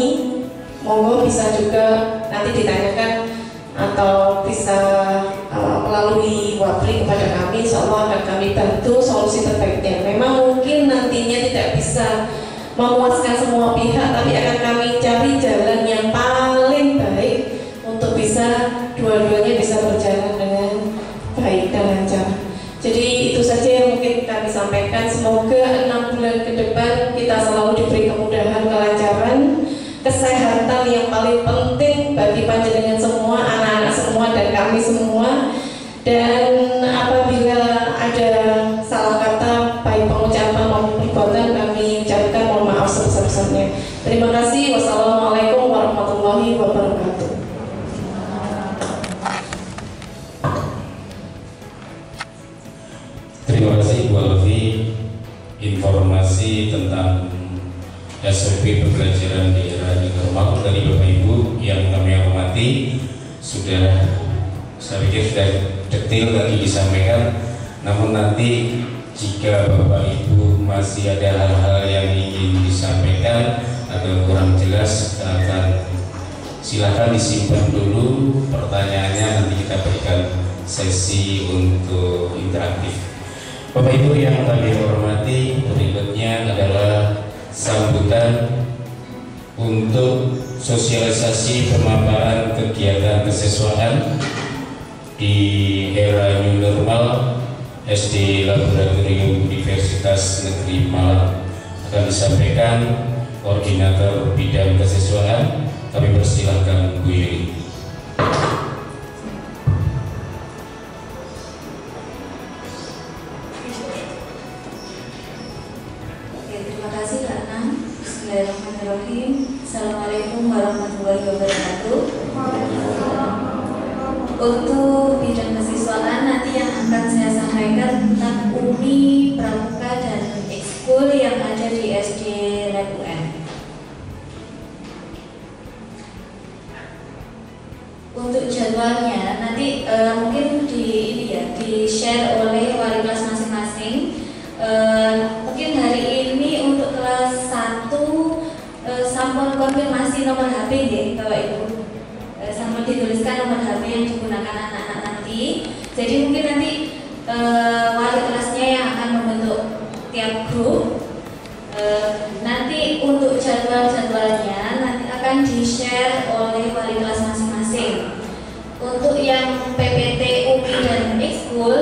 monggo bisa juga nanti ditanyakan atau bisa melalui WhatsApp kepada kami, insya Allah akan kami bantu solusi terbaiknya. Memang mungkin nantinya tidak bisa memuaskan semua pihak, tapi akan kami cari jalan yang paling baik untuk bisa dua-duanya bisa berjalan dengan baik dan lancar. Jadi itu saja yang mungkin kami sampaikan. Semoga 6 bulan ke depan kita selalu diberi kemudahan, kelancaran, kesehatan yang paling penting bagi panjenengan semua, anak-anak semua dan kami semua. Dan apabila ada salah kata baik pengucapan maupun perbuatan, kami ucapkan mohon maaf sebesar-besarnya. Terima kasih. Wassalamualaikum warahmatullahi wabarakatuh. Terima kasih Bu Alfi, informasi tentang SOP pembelajaran di era new normal dari Bapak Ibu yang kami hormati. Saya pikir sudah detail tadi disampaikan. Namun nanti jika Bapak Ibu masih ada hal-hal yang ingin disampaikan atau kurang jelas, silakan disimpan dulu pertanyaannya, nanti kita berikan sesi untuk interaktif. Bapak Ibu yang kami hormati, berikutnya adalah sambutan untuk sosialisasi pemaparan kegiatan kesiswaan di era new normal SD Laboratorium Universitas Negeri Malang. Akan disampaikan Koordinator Bidang Kesiswaan. Kami persilahkan Bu Yuni. Bismillahirrahmanirrahim. Assalamualaikum warahmatullahi wabarakatuh. Untuk bidang kesiswaan nanti yang akan saya sampaikan tentang UMI, Pramuka, dan ekskul yang ada di SD Lab UN. Untuk jadwalnya nanti mungkin di share oleh wali kelas masing-masing. Mungkin hari ini untuk kelas 1 sampel konfirmasi nomor HP ya Bapak Ibu. Sampel dituliskan nomor HP yang digunakan anak-anak nanti. Jadi mungkin nanti wali kelasnya yang akan membentuk tiap grup. Nanti untuk jadwal-jadwalnya nanti akan di-share oleh wali kelas masing-masing. Untuk yang PPT, UMI, dan ekskul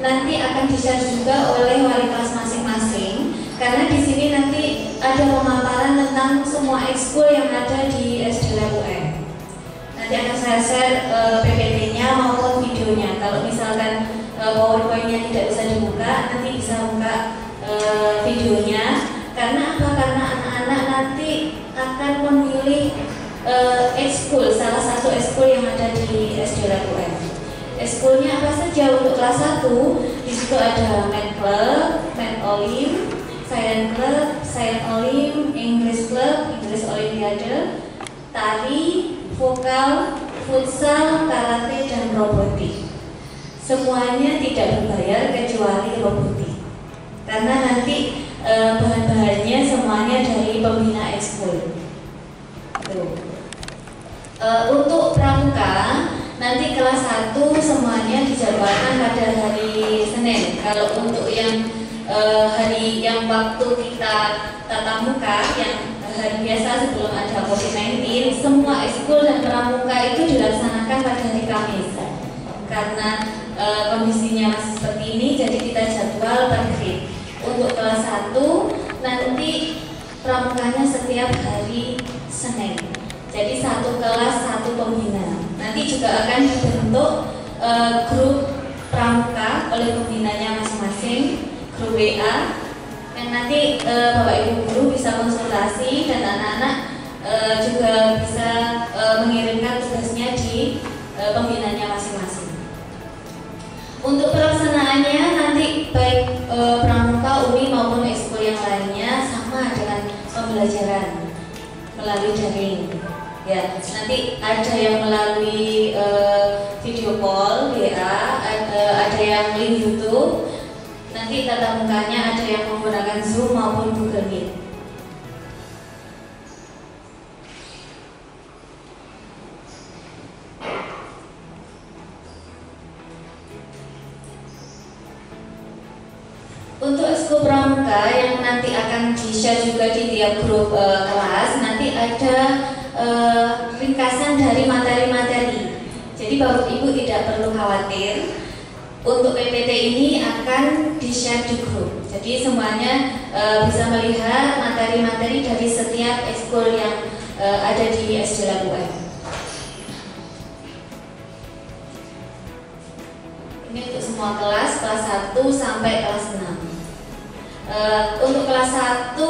nanti akan di-share juga oleh wali kelas masing-masing, karena di sini nanti ada pemaparan tentang semua ekskul yang ada di SD Lab UN. Nanti akan saya share PPT-nya maupun videonya. Kalau misalkan PowerPoint-nya tidak bisa dibuka, nanti bisa buka videonya. Karena apa? Karena anak-anak nanti akan memilih ekskul, salah satu ekskul yang ada di SD Lab UN. Ekskulnya apa saja untuk kelas 1? Di situ ada Math Club, Math Olim, Science Club, Science Olim, English Club, English Olimpiade, tari, vokal, futsal, karate, dan robotik. Semuanya tidak berbayar kecuali robotik. Karena nanti bahan-bahannya semuanya dari pembina ekskul. Untuk pramuka nanti kelas 1 semuanya dijadwalkan pada hari Senin. Kalau untuk yang hari yang waktu kita tatap muka yang hari biasa sebelum ada COVID-19, semua ekskul dan pramuka itu dilaksanakan pada hari Kamis. Karena kondisinya masih seperti ini, jadi kita jadwal per grade. Untuk kelas 1 nanti pramukanya setiap hari Senin. Jadi satu kelas satu pembina. Nanti juga akan dibentuk grup pramuka oleh pembinanya masing-masing, grup WA, yang nanti Bapak Ibu guru bisa konsultasi dan anak-anak juga bisa mengirimkan tugasnya di pembinanya masing-masing. Untuk pelaksanaannya nanti baik pramuka, UMI maupun ekskul yang lainnya sama dengan pembelajaran melalui daring. Ya, nanti ada yang melalui video call, WA, ada yang link YouTube. Nanti tatap mukanya ada yang menggunakan Zoom maupun Google Meet. Untuk ekskul pramuka yang nanti akan di-share juga di tiap grup kelas, nanti ada ringkasan dari materi-materi. Jadi Bapak Ibu tidak perlu khawatir. Untuk PPT ini akan di-share di grup. Jadi semuanya bisa melihat materi-materi dari setiap ekskul yang ada di SD Lab UN. Ini untuk semua kelas 1 sampai kelas 6. Untuk kelas 1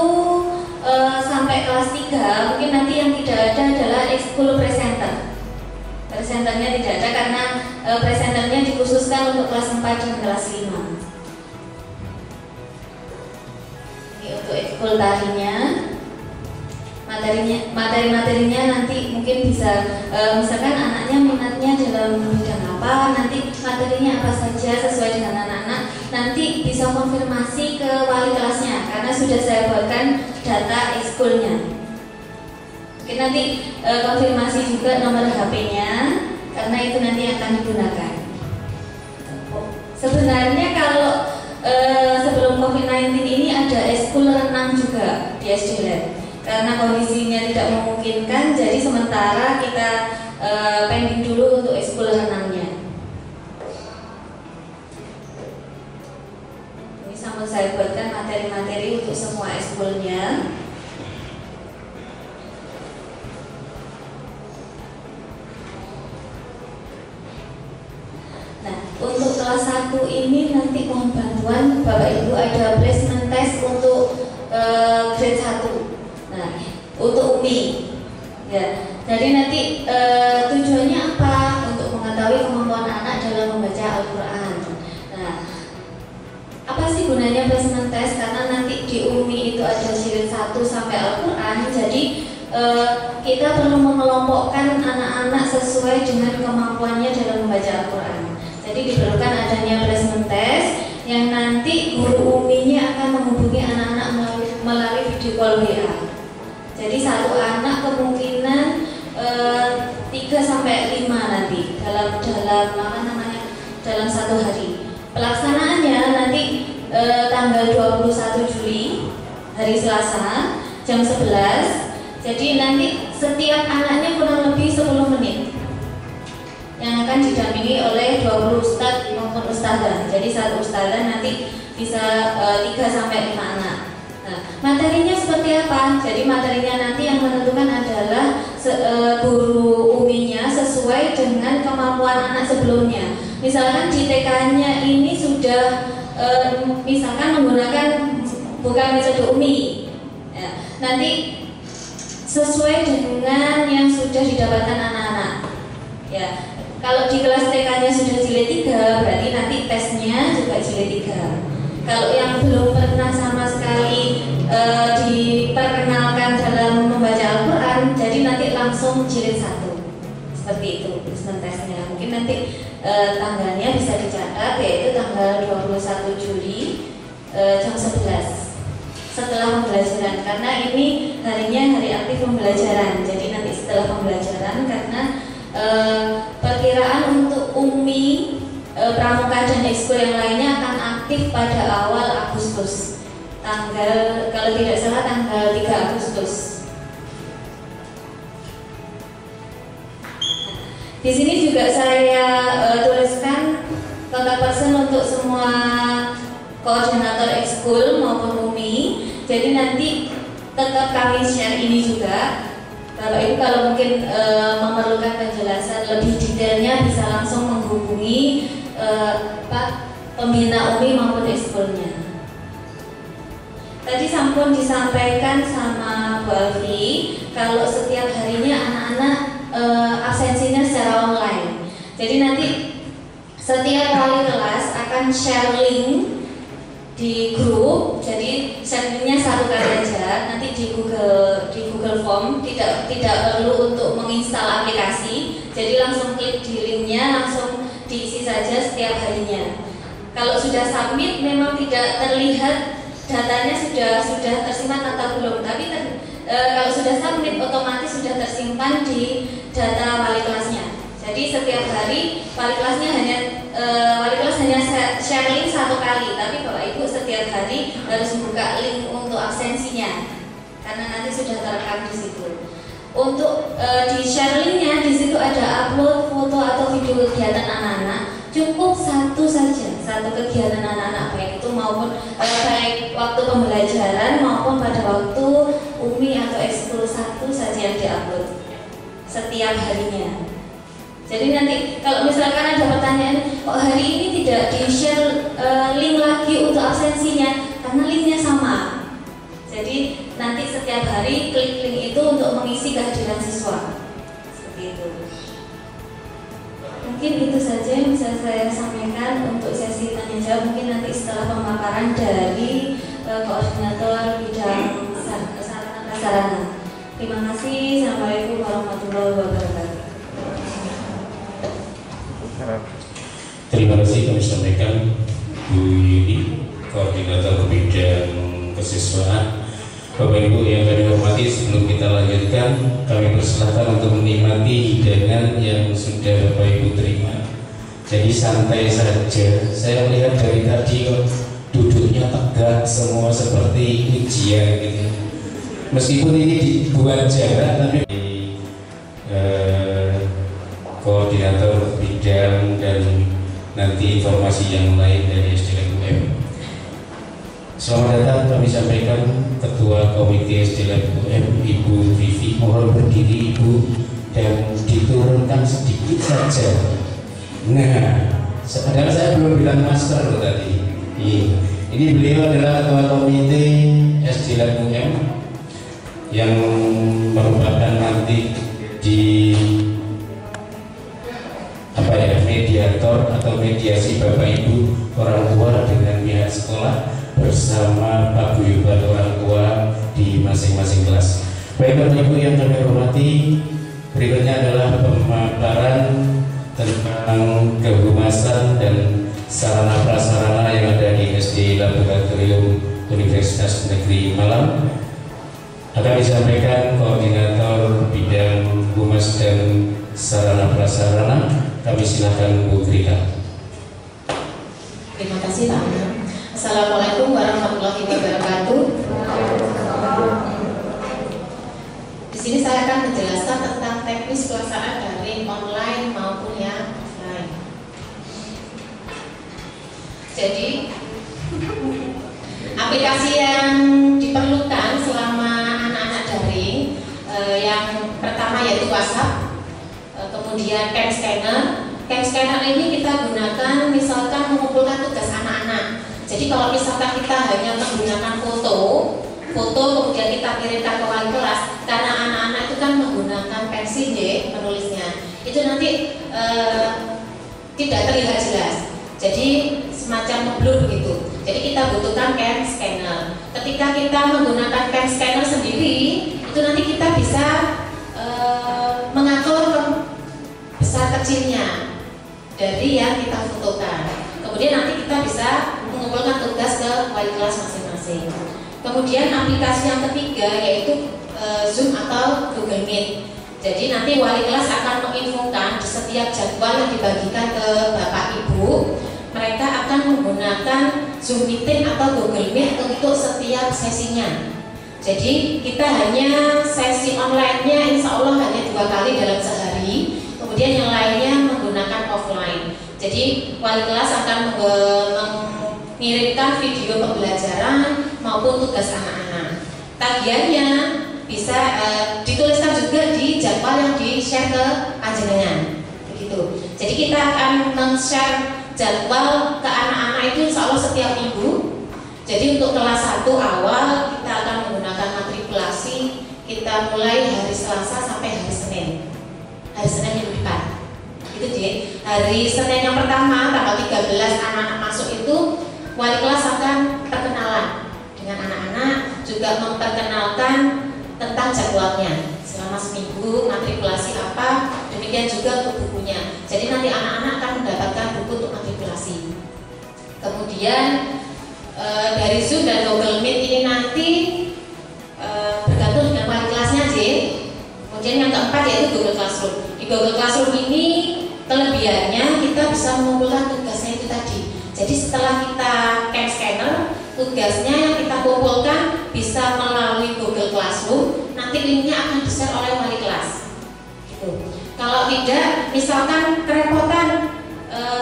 sampai kelas 3 mungkin nanti yang tidak ada adalah ekskul presenter. Presenternya tidak ada karena presenternya dikhususkan untuk kelas 4 dan kelas 5. Ini untuk ekskul tarinya. Materi-materinya nanti mungkin bisa misalkan anaknya minatnya dalam bidang apa, nanti materinya apa saja sesuai dengan anak-anak, nanti bisa konfirmasi ke wali kelasnya karena sudah saya buatkan data ekskulnya. Mungkin nanti konfirmasi juga nomor HP-nya karena itu nanti akan digunakan. Sebenarnya kalau sebelum COVID-19 ini ada ekskul renang juga di SD Lab. Karena kondisinya tidak memungkinkan, jadi sementara kita pending dulu untuk ekskul renangnya. Ini sambil saya buatkan materi-materi untuk semua ekskulnya. Nah, untuk kelas 1 ini nanti mohon bantuan Bapak Ibu, ada placement test untuk grade 1. Nah, sih gunanya placement test? Karena nanti di UMI itu ada jilid 1 sampai Al-Quran. Jadi kita perlu mengelompokkan anak-anak sesuai dengan kemampuannya dalam membaca Al-Quran. Jadi diperlukan adanya placement test yang nanti guru UMI-nya akan menghubungi anak-anak melalui video call WA. Jadi satu anak kemungkinan 3 sampai 5 nanti dalam satu hari. Pelaksanaannya nanti tanggal 21 Juli hari Selasa jam 11. Jadi nanti setiap anaknya kurang lebih 10 menit yang akan didampingi oleh 20 ustadz maupun ustadzah. Jadi satu ustadzah nanti bisa 3 sampai 5 anak. Nah, materinya seperti apa? Jadi materinya nanti yang menentukan adalah guru UMI-nya sesuai dengan kemampuan anak sebelumnya. Misalkan di TK-nya ini sudah misalkan menggunakan bukan metode UMI, ya, nanti sesuai dengan yang sudah didapatkan anak-anak. Ya, kalau di kelas TK-nya sudah jilid 3, berarti nanti tesnya juga jilid 3. Kalau yang belum pernah sama sekali diperkenalkan dalam membaca Al-Quran, jadi nanti langsung jilid 1. Seperti itu placement testnya. Mungkin nanti tanggalnya bisa dicatat, yaitu tanggal 21 Juli jam 11 setelah pembelajaran, karena ini harinya hari aktif pembelajaran. Jadi nanti setelah pembelajaran, karena perkiraan untuk UMI, pramuka dan ekskul yang lainnya akan aktif pada awal Agustus, tanggal kalau tidak salah tanggal 3 Agustus. Di sini juga saya tuliskan kontak person untuk semua koordinator ekskul maupun UMI. Jadi nanti tetap kami share ini juga. Bapak Ibu kalau mungkin memerlukan penjelasan lebih detailnya bisa langsung menghubungi pembina UMI maupun ekskulnya. Tadi sampun disampaikan sama Bu Alfi kalau setiap harinya anak-anak absensinya secara online. Jadi nanti setiap wali kelas akan share link di grup. Jadi share-nya satu kali aja. Nanti di Google Form, tidak perlu untuk menginstal aplikasi. Jadi langsung klik di linknya, langsung diisi saja setiap harinya. Kalau sudah submit memang tidak terlihat datanya sudah tersimpan atau belum, tapi kalau sudah submit otomatis sudah tersimpan di data wali kelasnya. Jadi setiap hari wali kelas hanya share link satu kali, tapi Bapak Ibu setiap hari harus buka link untuk absensinya karena nanti sudah terekam di situ. Untuk di share linknya di situ ada upload foto atau video kegiatan anak-anak. Cukup satu saja, satu kegiatan anak-anak, baik itu maupun baik waktu pembelajaran maupun pada waktu UMI atau ekskul, satu saja yang diupload setiap harinya. Jadi nanti kalau misalkan ada pertanyaan, kok hari ini tidak di-share link lagi untuk absensinya, karena linknya sama. Jadi nanti setiap hari klik link itu untuk mengisi kehadiran siswa. Seperti itu. Mungkin itu saja yang bisa saya sampaikan untuk sesi tanya jawab. Mungkin nanti setelah pemaparan dari koordinator bidang sarana prasarana. Terima kasih. Assalamualaikum warahmatullahi wabarakatuh. Terima kasih kami sampaikan Bu Yudi, koordinator bidang kesiswaan. Bapak Ibu yang kami hormati, sebelum kita lanjutkan, kami persilahkan untuk menikmati hidangan yang sudah Bapak Ibu terima. Jadi santai saja. Saya melihat dari tadi kok duduknya tegak semua seperti ujian gitu. Meskipun ini dibuat jarak, tapi koordinator bidang dan nanti informasi yang lain dari SDLM UM. Selamat datang kami sampaikan Ketua Komite SDLM UM Ibu Vivi. Mohon berdiri Ibu dan diturunkan sedikit saja. Nah, padahal saya belum bilang master loh tadi. Ini beliau adalah Ketua Komite SDLM UM yang merupakan nanti di mediator atau mediasi Bapak Ibu orang tua dengan pihak sekolah bersama Pak Guyuban orang tua di masing-masing kelas. Baik Bapak Ibu yang kami hormati, berikutnya adalah pemaparan tentang kehumasan dan sarana prasarana yang ada di SD Laboratorium Universitas Negeri Malang. Akan disampaikan Koordinator Bidang Humas dan Sarana Prasarana. Kami silakan Bu Grita. Terima kasih Pak Amir. Assalamualaikum warahmatullahi wabarakatuh. Di sini saya akan menjelaskan tentang teknis pelaksanaan daring online maupun yang offline. Jadi aplikasi yang diperlukan selama anak-anak daring yang pertama yaitu WhatsApp, kemudian Cam Scanner. Cam Scanner ini kita gunakan misalkan mengumpulkan tugas anak-anak. Jadi kalau misalkan kita hanya menggunakan foto kemudian kita kirimkan ke wali kelas, karena anak-anak itu kan menggunakan pensil J menulisnya, itu nanti tidak terlihat jelas. Jadi semacam ngeblur begitu. Jadi kita butuhkan Cam Scanner. Ketika kita menggunakan Cam Scanner sendiri, itu nanti kita bisa mengatur besar kecilnya dari yang kita fotokan. Kemudian nanti kita bisa mengumpulkan tugas ke wali kelas masing-masing. Kemudian aplikasi yang ketiga yaitu Zoom atau Google Meet. Jadi nanti wali kelas akan menginfokan di setiap jadwal yang dibagikan ke Bapak Ibu, mereka akan menggunakan Zoom Meeting atau Google Meet untuk setiap sesinya. Jadi kita hanya sesi online-nya insya Allah hanya 2 kali dalam sehari, kemudian yang lainnya menggunakan offline. Jadi wali kelas akan mengirimkan video pembelajaran maupun tugas anak-anak. Tagihannya bisa dituliskan juga di jadwal yang di-share ke panjenengan. Begitu. Jadi kita akan men-share jadwal ke anak-anak itu insya Allah setiap minggu. Jadi untuk kelas 1 awal kita akan menggunakan matrikulasi, kita mulai hari Selasa sampai hari Senin. Hari Senin minggu depan. Itu jadi hari Senin yang pertama tanggal 13 anak-anak masuk itu wali kelas akan perkenalan dengan anak-anak, juga memperkenalkan tentang jadwalnya selama seminggu, matrikulasi apa, demikian juga untuk bukunya. Jadi nanti anak-anak akan mendapatkan buku untuk matrikulasi. Kemudian dari Zoom dan Google Meet ini nanti bergantung dengan wali kelasnya, J. Kemudian yang keempat yaitu Google Classroom. Di Google Classroom ini kelebihannya kita bisa mengumpulkan tugasnya itu tadi. Jadi setelah kita Cam Scanner, tugasnya yang kita kumpulkan bisa melalui Google Classroom. Nanti linknya akan di-share oleh wali kelas. Gitu. Kalau tidak, misalkan kerepotan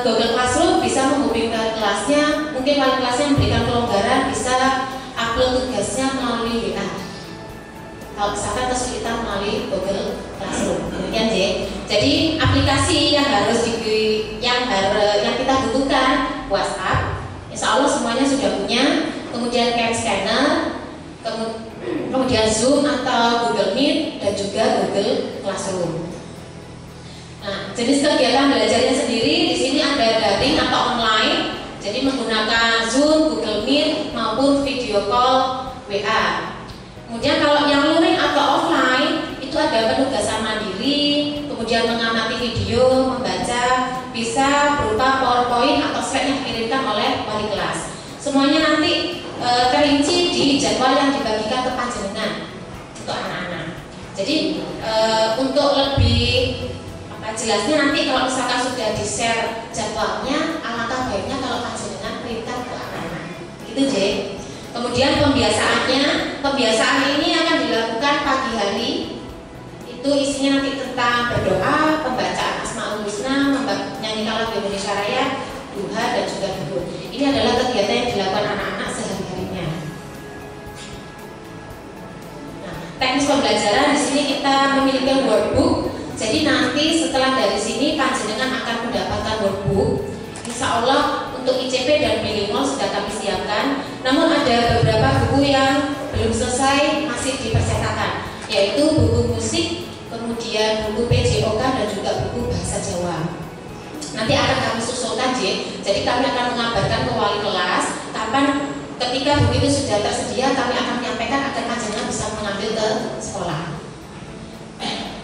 Google Classroom bisa menghubungi wali kelasnya. Mungkin wali kelasnya memberikan kelonggaran, bisa upload tugasnya melalui WA. Kalau misalkan kesulitan melalui Google Classroom, demikian J. Jadi aplikasi yang yang kita butuhkan WhatsApp, insya Allah semuanya sudah punya. Kemudian Cam Scanner, kemudian Zoom atau Google Meet dan juga Google Classroom. Nah, jenis kegiatan belajarnya sendiri di sini ada daring atau online. Jadi menggunakan Zoom, Google Meet maupun video call WA. Kemudian kalau yang luring atau offline itu ada penugasan mandiri, kemudian mengamati video, membaca, bisa berupa PowerPoint atau slide yang dikirimkan oleh wali kelas. Semuanya nanti terinci di jadwal yang dibagikan ke panjenengan untuk anak-anak. Jadi untuk lebih jelasnya nanti kalau misalkan sudah di-share jadwalnya, alangkah baiknya kalau panjenengan perintah ke anak-anak. Gitu, J. Kemudian pembiasaan ini akan dilakukan pagi hari. Itu isinya nanti tentang berdoa, pembacaan Asmaul Husna, menyanyikan lagu Indonesia Raya, duha dan juga duhur. Ini adalah kegiatan yang dilakukan anak-anak sehari-harinya. Nah, teknis pembelajaran di sini kita memiliki workbook. Jadi nanti setelah dari sini panjenengan akan mendapatkan workbook. Insya Allah untuk ICP dan bilingual sudah kami siapkan. Namun ada beberapa buku yang belum selesai masih dipercetakan, yaitu buku musik, kemudian buku PJOK dan juga buku bahasa Jawa. Nanti akan kami susulkan, J. Jadi kami akan mengabarkan ke wali kelas kapan ketika buku itu sudah tersedia, kami akan menyampaikan agar panjenengan bisa mengambil ke sekolah.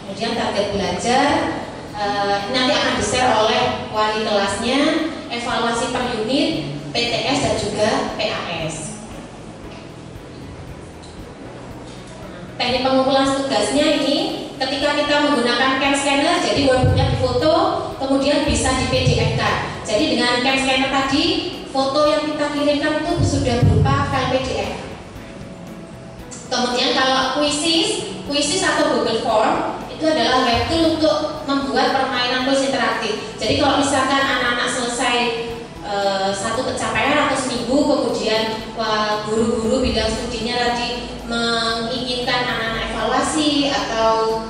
Kemudian target belajar nanti akan di-share oleh wali kelasnya, evaluasi per unit, PTS dan juga PAS. Teknik pengumpulan tugasnya ini ketika kita menggunakan cam scanner, jadi workbooknya difoto, kemudian bisa di PDF-kan. Jadi dengan cam scanner tadi, foto yang kita kirimkan itu sudah berupa file PDF. Kemudian kalau kuisis atau Google Form itu adalah web tool untuk membuat permainan kuis interaktif. Jadi kalau misalkan anak-anak selesai satu pencapaian atau seminggu, kemudian guru-guru bidang studinya tadi menginginkan anak-anak evaluasi atau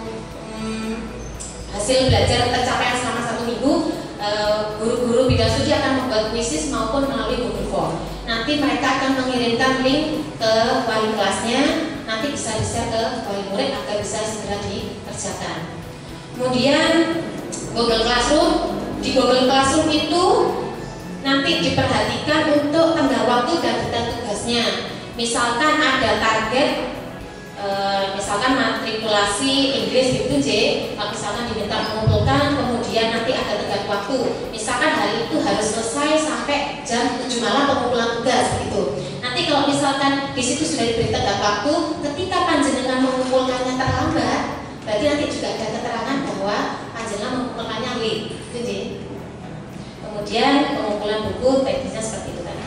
hasil belajar tercapai selama 1 minggu, guru-guru bidang studi akan membuat kuisis maupun melalui Google Form. Nanti mereka akan mengirimkan link ke wali kelasnya, nanti bisa di-share ke wali murid agar bisa segera dikerjakan. Kemudian Google Classroom, di Google Classroom itu nanti diperhatikan untuk tenggang waktu dan detail tugasnya. Misalkan ada target, misalkan matrikulasi Inggris gitu J, kalau misalkan diminta mengumpulkan, kemudian nanti ada tenggang waktu. Misalkan hari itu harus selesai sampai jam 7 malam pengumpulan tugas begitu. Nanti kalau misalkan di situ sudah diberi tenggang waktu, ketika panjenengan mengumpulkannya terlambat, berarti nanti juga ada keterangan bahwa panjenengan mengumpulkannya late, gitu J. Kemudian pengumpulan buku teknisnya seperti itu tadi.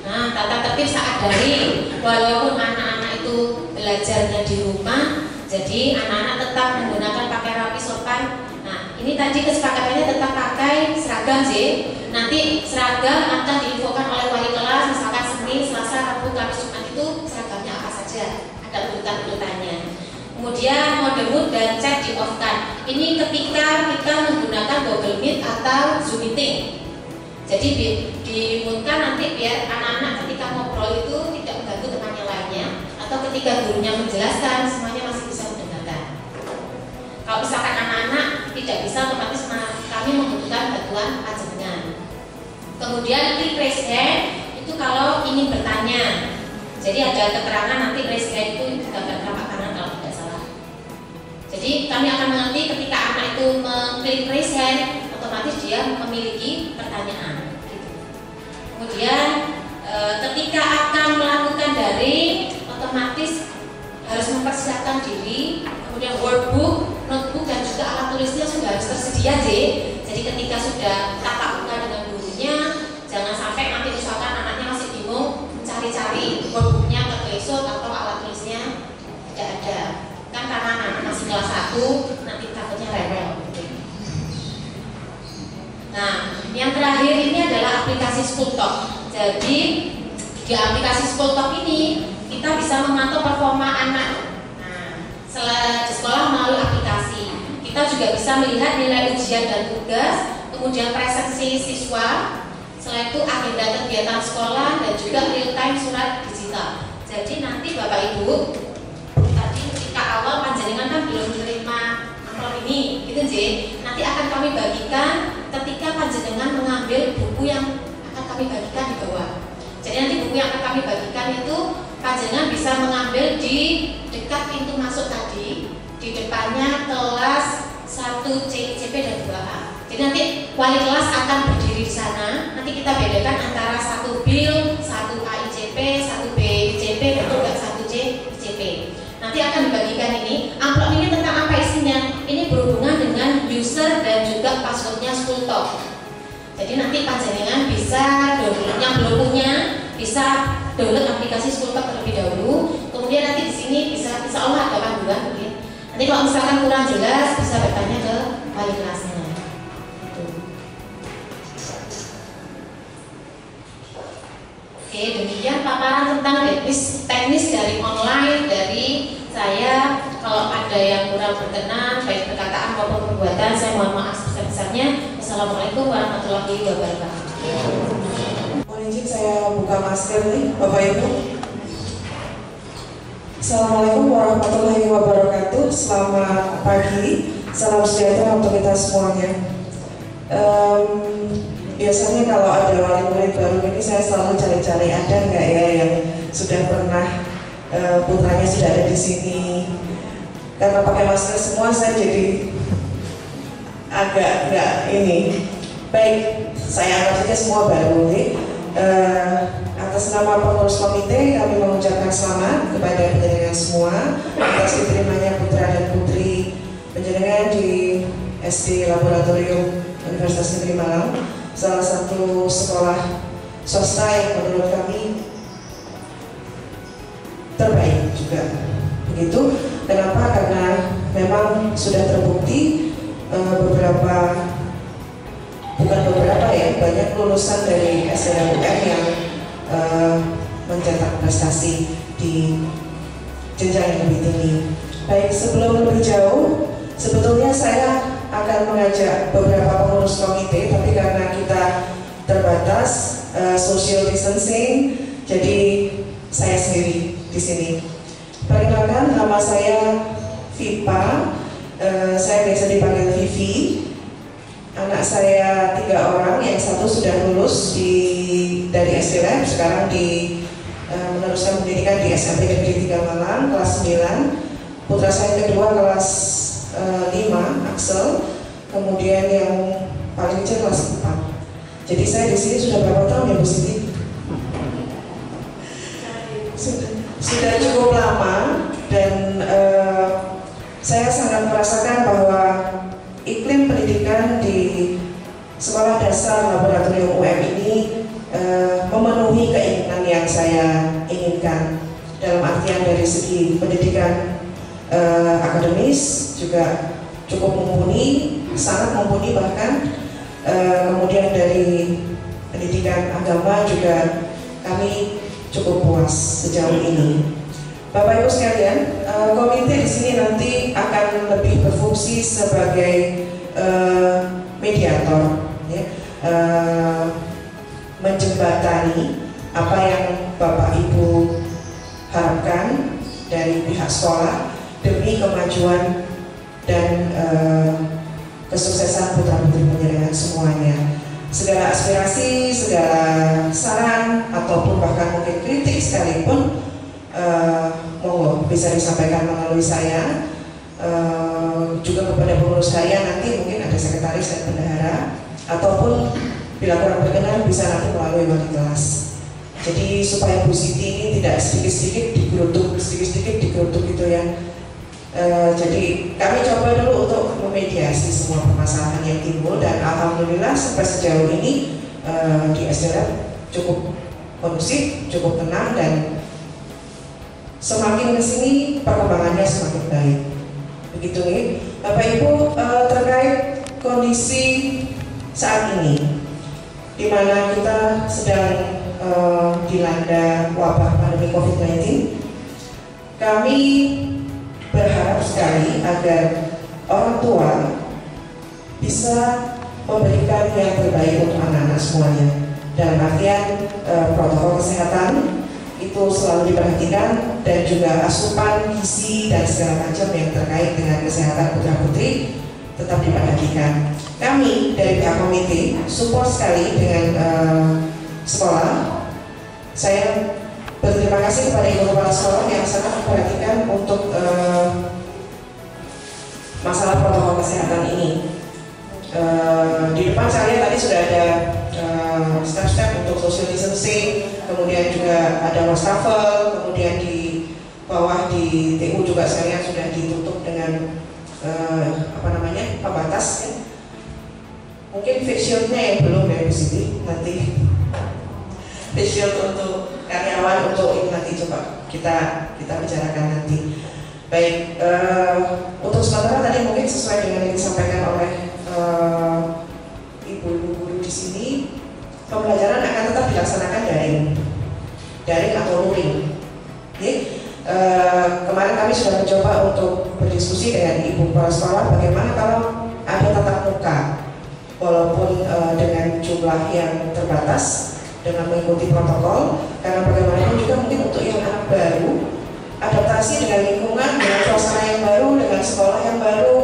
Nah, tata tertib saat daring, walaupun anak-anak itu belajarnya di rumah, jadi anak-anak tetap menggunakan pakaian rapi sopan. Nah, ini tadi kesepakatannya tetap pakai seragam J. Nanti seragam akan diinfokan oleh wali kelas, misalkan Senin, Selasa, Rabu, Kamis, Jumat itu seragamnya apa saja, ada urutan-urutannya. Kemudian mode mood dan chat di off kan. Ini ketika kita menggunakan Google Meet atau Zoom meeting. Jadi dimutkan nanti biar anak-anak ketika ngobrol itu tidak mengganggu temannya lainnya, atau ketika gurunya menjelaskan semuanya masih bisa mendengarkan. Kalau misalkan anak-anak tidak bisa, otomatis kami membutuhkan bantuan panjenengan. Kemudian klik raise hand itu kalau ingin bertanya. Jadi ada keterangan nanti raise hand itu gambar telapak kanan kalau tidak salah. Jadi kami akan mengerti ketika anak itu mengklik raise hand, otomatis dia memiliki pertanyaan. Kemudian ketika akan melakukan daring, otomatis harus mempersiapkan diri. Kemudian workbook, notebook dan juga alat tulisnya sudah harus tersedia J. Jadi ketika sudah tatap muka dengan gurunya, jangan sampai nanti misalkan anaknya masih bingung mencari-cari workbooknya ke Playshow atau alat tulisnya tidak ada. Kan karena anak masih kelas 1, nanti takutnya rewel. Nah, yang terakhir ini adalah aplikasi Schooltalk. Jadi di aplikasi Schooltalk ini kita bisa memantau performa anak. Nah, di sekolah melalui aplikasi. Kita juga bisa melihat nilai ujian dan tugas, kemudian presensi siswa, selain itu agenda kegiatan sekolah dan juga real time surat digital. Jadi nanti Bapak Ibu, tadi ketika awal panjenengan kan belum menerima amplop ini, gitu J. Nanti akan kami bagikan ketika panjenengan mengambil buku yang akan kami bagikan di bawah. Jadi nanti buku yang akan kami bagikan itu panjenengan bisa mengambil di dekat pintu masuk tadi, di depannya kelas 1C, ICP dan 2A. Jadi nanti wali kelas akan berdiri di sana. Nanti kita bedakan antara 1 BIL, 1A ICP, 1B ICP dan juga 1C ICP. Nanti akan dibagikan ini. Amplop ini tentang apa isinya? Ini berhubungan dengan user dan juga passwordnya Schooltalk. Jadi nanti panjenengan bisa download, yang belum punya bisa download aplikasi Schooltalk terlebih dahulu. Kemudian nanti di sini bisa, insya Allah ada panduan mungkin. Nanti kalau misalkan kurang jelas bisa bertanya ke wali kelasnya. Oke, demikian paparan tentang teknis dari online dari saya. Kalau ada yang kurang berkenan baik perkataan maupun perbuatan, saya mohon maaf sebesar-besarnya. Wassalamualaikum warahmatullahi wabarakatuh. Mohon izin saya buka masker nih, Bapak Ibu. Assalamualaikum warahmatullahi wabarakatuh. Selamat pagi, salam sejahtera untuk kita semuanya. biasanya kalau ada wali murid baru ini saya selalu cari-cari ada nggak ya yang sudah pernah putranya sudah ada di sini. Karena pakai masker semua saya jadi agak nggak ini. Baik, saya anggap saja semua baru. Atas nama pengurus komite kami mengucapkan selamat kepada penjenengan semua atas diterimanya putra dan putri penjenengan di SD Laboratorium Universitas Negeri Malang, salah satu sekolah swasta yang menurut kami terbaik juga. Begitu. Kenapa? Karena memang sudah terbukti banyak lulusan dari SDM yang mencetak prestasi di jenjang yang lebih tinggi. Baik, sebelum lebih jauh, sebetulnya saya akan mengajak beberapa pengurus komite, tapi karena kita terbatas social distancing, jadi saya sendiri di sini. Perkenalkan, nama saya Vipa, saya biasa dipanggil Vivi. Anak saya 3 orang, yang satu sudah lulus dari SDM, sekarang meneruskan pendidikan di SMP Negeri 3 Malang, kelas 9. Putra saya kedua kelas 5, Axel, kemudian yang paling kecil kelas 4. Jadi saya di sini sudah berapa tahun ya Bu Siti? Sudah cukup lama, dan saya sangat merasakan bahwa iklim pendidikan di Sekolah Dasar Laboratorium UM ini memenuhi keinginan yang saya inginkan, dalam artian dari segi pendidikan akademis juga cukup mumpuni, sangat mumpuni bahkan, kemudian dari pendidikan agama juga kami cukup puas sejauh ini. Bapak Ibu sekalian, komite di sini nanti akan lebih berfungsi sebagai mediator, ya, menjembatani apa yang Bapak Ibu harapkan dari pihak sekolah demi kemajuan dan kesuksesan putra-putri penjenengan semuanya. Segala aspirasi, segala saran, ataupun bahkan mungkin kritik sekalipun, monggo bisa disampaikan melalui saya, juga kepada pengurus saya, nanti mungkin ada sekretaris dan bendahara, ataupun bila kurang berkenan bisa nanti melalui wali kelas. Jadi supaya Bu Siti ini tidak sedikit-sedikit digerutuk gitu ya. Jadi kami coba dulu untuk memediasi semua permasalahan yang timbul, dan alhamdulillah sampai sejauh ini di SDM cukup kondusif, cukup tenang, dan semakin kesini perkembangannya semakin baik. Begitu nih, Bapak Ibu, terkait kondisi saat ini, di mana kita sedang dilanda wabah pandemi COVID-19, kami berharap sekali agar orang tua bisa memberikan yang terbaik untuk anak-anak semuanya. Dalam artian protokol kesehatan itu selalu diperhatikan, dan juga asupan gizi dan segala macam yang terkait dengan kesehatan putra putri tetap diperhatikan. Kami dari pihak komite support sekali dengan sekolah. Saya berterima kasih kepada Ibu Kepala Sekolah yang sangat memperhatikan untuk masalah protokol kesehatan ini. Di depan saya tadi sudah ada step-step untuk social distancing, kemudian juga ada wastafel, kemudian di bawah di TU juga sekalian sudah ditutup dengan pembatas ya. Mungkin face shieldnya yang belum ya Bu Siti, nanti face shield untuk karyawan, untuk ini nanti coba kita bicarakan nanti. Baik, untuk sementara tadi mungkin sesuai dengan yang disampaikan oleh ibu-ibu guru di sini, pembelajaran akan tetap dilaksanakan daring atau luring. Kemarin kami sudah mencoba untuk berdiskusi dengan ibu kepala sekolah bagaimana kalau ada tatap muka, walaupun dengan jumlah yang terbatas, dengan mengikuti protokol, karena bagaimanapun juga mungkin untuk yang anak baru, adaptasi dengan lingkungan, dengan suasana yang baru, dengan sekolah yang baru,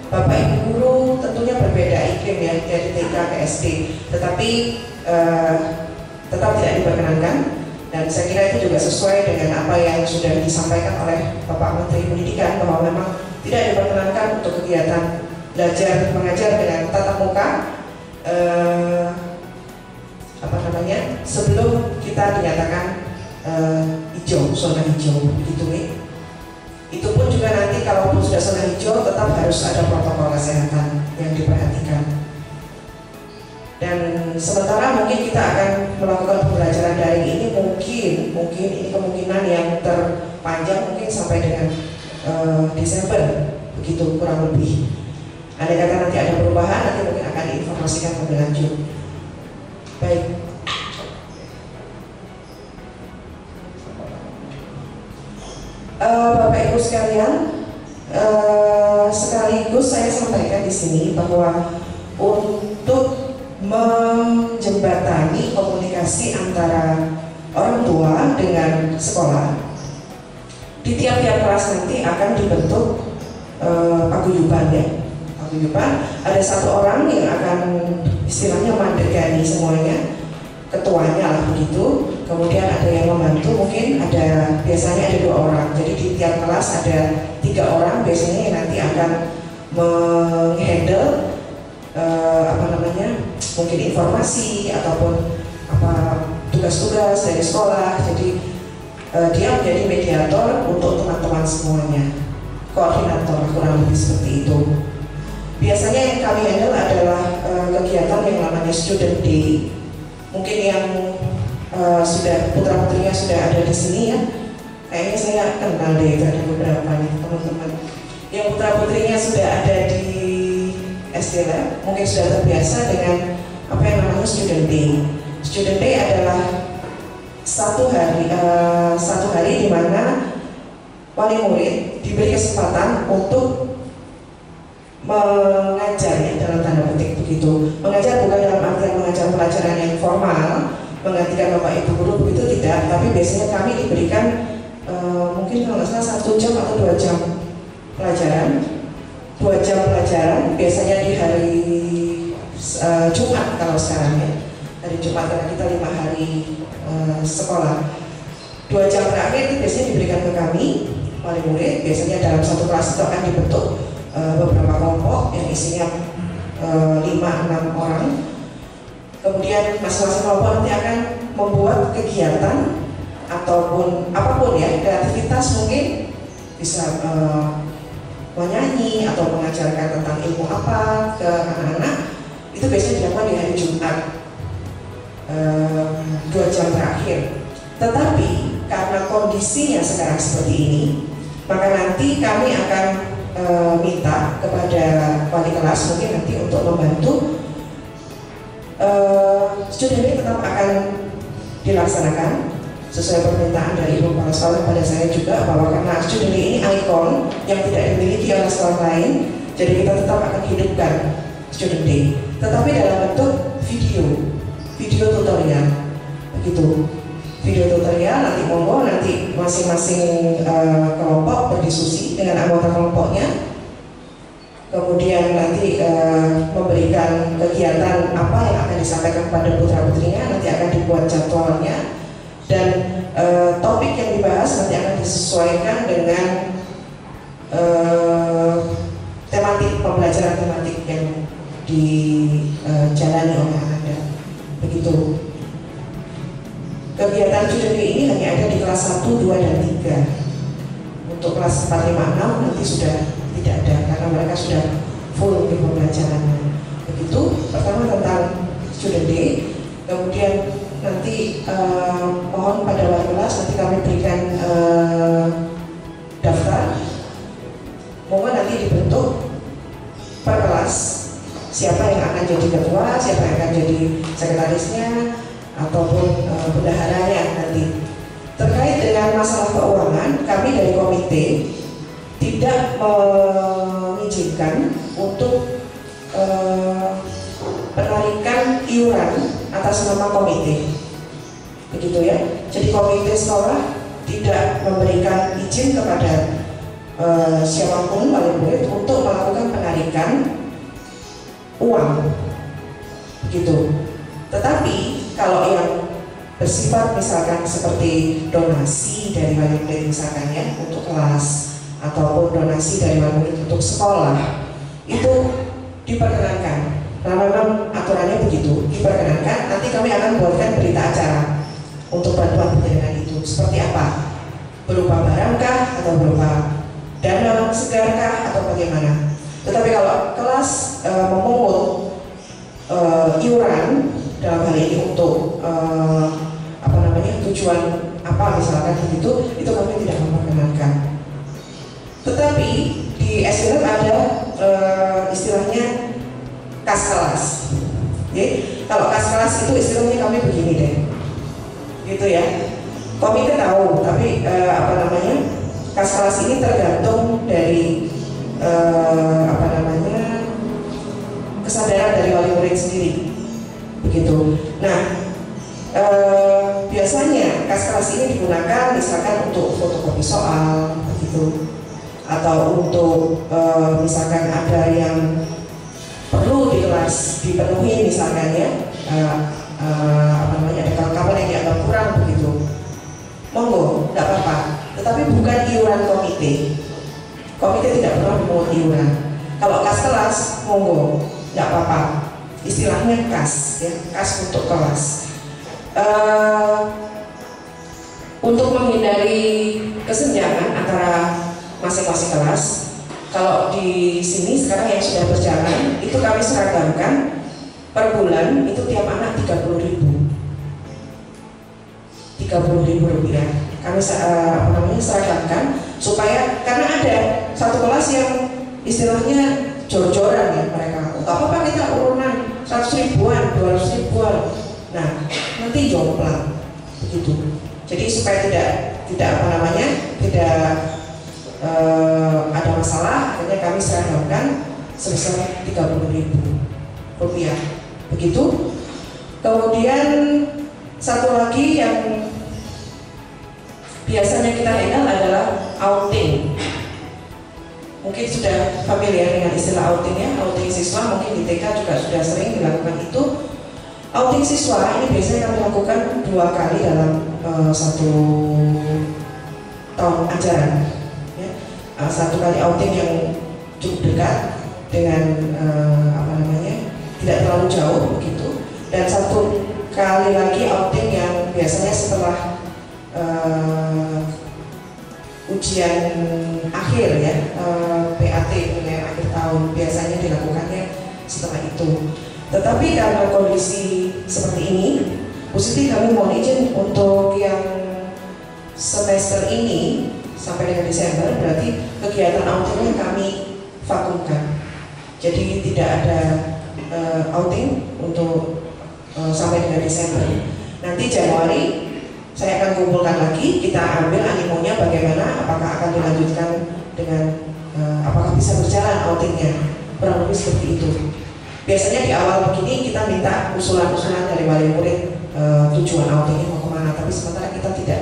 Bapak Ibu guru tentunya berbeda dikirim ya dari TK ke SD, tetapi tetap tidak diperkenankan. Dan saya kira itu juga sesuai dengan apa yang sudah disampaikan oleh Bapak Menteri Pendidikan, bahwa memang tidak diperkenankan untuk kegiatan belajar mengajar dengan tatap muka sebelum kita dinyatakan hijau, zona hijau, gitu nih. Itu pun juga nanti kalaupun sudah zona hijau tetap harus ada protokol kesehatan yang diperhatikan. Dan sementara mungkin kita akan melakukan pembelajaran daring ini mungkin ini kemungkinan yang terpanjang mungkin sampai dengan Desember, begitu kurang lebih. Andai kata nanti ada perubahan, nanti mungkin akan diinformasikan lebih lanjut. Baik. Bapak Ibu sekalian, sekaligus saya sampaikan di sini bahwa untuk menjembatani komunikasi antara orang tua dengan sekolah, di tiap-tiap kelas nanti akan dibentuk paguyuban ya. Paguyuban, ada satu orang yang akan istilahnya mandegani semuanya, ketuanya lah begitu. Kemudian ada yang membantu, mungkin biasanya ada 2 orang. Jadi di tiap kelas ada 3 orang biasanya yang nanti akan menghandle mungkin informasi ataupun tugas-tugas dari sekolah. Jadi dia menjadi mediator untuk teman-teman semuanya, koordinator kurang lebih seperti itu. Biasanya yang kami handle adalah kegiatan yang namanya Student Day. Mungkin yang sudah putra-putrinya sudah ada di sini ya, kayaknya saya kenal deh, ada beberapa nih teman-teman yang putra-putrinya sudah ada di SD Lab, mungkin sudah terbiasa dengan apa yang namanya Student Day. Student Day adalah satu hari di mana wali murid diberi kesempatan untuk mengajar ya, dalam tanda petik begitu. Mengajar bukan dalam artian mengajar pelajaran yang formal, menggantikan Bapak Ibu guru begitu, tidak. Tapi biasanya kami diberikan mungkin kalau nggak salah 1 jam atau 2 jam pelajaran. 2 jam pelajaran biasanya di hari Jumat kalau sekarang ya, hari Jumat karena kita 5 hari sekolah. 2 jam terakhir itu biasanya diberikan ke kami wali murid. Biasanya dalam satu kelas itu akan dibentuk beberapa kelompok yang isinya 5-6 orang. Kemudian masing-masing kelompok nanti akan membuat kegiatan ataupun apapun ya, kreativitas mungkin bisa menyanyi atau mengajarkan tentang ilmu apa ke anak-anak. Itu biasanya dilakukan di hari Jumat 2 jam terakhir. Tetapi karena kondisinya sekarang seperti ini, maka nanti kami akan minta kepada wali kelas mungkin nanti untuk membantu. Student ini tetap akan dilaksanakan sesuai permintaan dari Ibu Kepala Sekolah pada saya juga, bahwa karena student ini ikon yang tidak dimiliki oleh sekolah lain, jadi kita tetap akan hidupkan Student Day, tetapi dalam bentuk video tutorial begitu. Video tutorial nanti monggo nanti masing-masing kelompok berdiskusi dengan anggota kelompoknya, kemudian nanti memberikan kegiatan apa yang akan disampaikan kepada putra-putrinya, nanti akan dibuat jadwalnya, dan topik yang dibahas nanti akan disesuaikan dengan tematik pembelajaran tematik yang dijalani oleh Anda begitu. Kegiatan Student Day ini hanya ada di kelas 1, 2, dan 3. Untuk kelas 4, 5, 6 nanti sudah tidak ada karena mereka sudah full di pembelajarannya. Begitu, pertama tentang Student Day. Kemudian nanti mohon pada wali kelas nanti kami berikan daftar. Mohon nanti dibentuk per kelas siapa yang akan jadi ketua, siapa yang akan jadi sekretarisnya ataupun bendaharanya nanti. Terkait dengan masalah keuangan, kami dari komite tidak mengizinkan untuk penarikan iuran atas nama komite, begitu ya. Jadi komite sekolah tidak memberikan izin kepada siapapun wali murid untuk melakukan penarikan uang, gitu. Tetapi kalau yang bersifat misalkan seperti donasi dari wali murid misalkan ya untuk kelas ataupun donasi dari wali murid untuk sekolah itu diperkenankan. Nah memang aturannya begitu, diperkenankan. Nanti kami akan buatkan berita acara untuk bantuan penjaringan itu. Seperti apa? Berupa barangkah atau berupa dana segarkah atau bagaimana? Tetapi kalau kelas memungut iuran dalam hal ini untuk tujuan apa misalkan begitu, itu kami tidak memperkenankan. Tetapi di SLM ada istilahnya kas kelas. Jadi kalau kas kelas itu istilahnya kami begini deh, gitu ya. Komite tahu, tapi kas kelas ini tergantung dari kesadaran dari wali murid sendiri, begitu. Nah, biasanya kas kelas ini digunakan misalkan untuk fotokopi soal, begitu, atau untuk misalkan ada yang perlu di kelas dipenuhi misalkan ya, ada kawan-kawan yang dianggap kurang, begitu. Monggo, tidak apa-apa. Tetapi bukan iuran komite. Komite tidak pernah memungut iuran. Kalau kas kelas, monggo, tidak apa-apa. Istilahnya kas, ya, kas untuk kelas. Untuk menghindari kesenjangan antara masing-masing kelas, kalau di sini sekarang yang sudah berjalan itu kami seragamkan per bulan itu tiap anak 30.000 rupiah. Kami seragamkan supaya, karena ada satu kelas yang istilahnya jor-joran ya mereka. Gak apa-apa kita urunan 100 ribuan, 200 ribuan. Nah, nanti jomplang begitu. Jadi supaya tidak ada masalah, akhirnya kami seragamkan sebesar 30.000 rupiah. Begitu. Kemudian satu lagi yang biasanya kita handle adalah outing. Mungkin sudah familiar dengan istilah outing ya, outing siswa. Mungkin di TK juga sudah sering dilakukan itu. Outing siswa ini biasanya kami lakukan 2 kali dalam 1 tahun ajaran. Ya. 1 kali outing yang cukup dekat dengan tidak terlalu jauh begitu, dan 1 kali lagi outing yang biasanya setelah ujian akhir ya, PAT ujian akhir tahun biasanya dilakukannya setelah itu. Tetapi karena kondisi seperti ini, Pusiti kami mohon izin untuk yang semester ini sampai dengan Desember, berarti kegiatan outingnya kami vakumkan. Jadi tidak ada outing untuk sampai dengan Desember. Nanti Januari saya akan kumpulkan lagi, kita ambil animonya bagaimana, apakah akan dilanjutkan dengan apakah bisa berjalan outingnya, kurang lebih seperti itu. Biasanya di awal begini kita minta usulan-usulan dari wali murid, tujuan outingnya mau kemana, tapi sementara kita tidak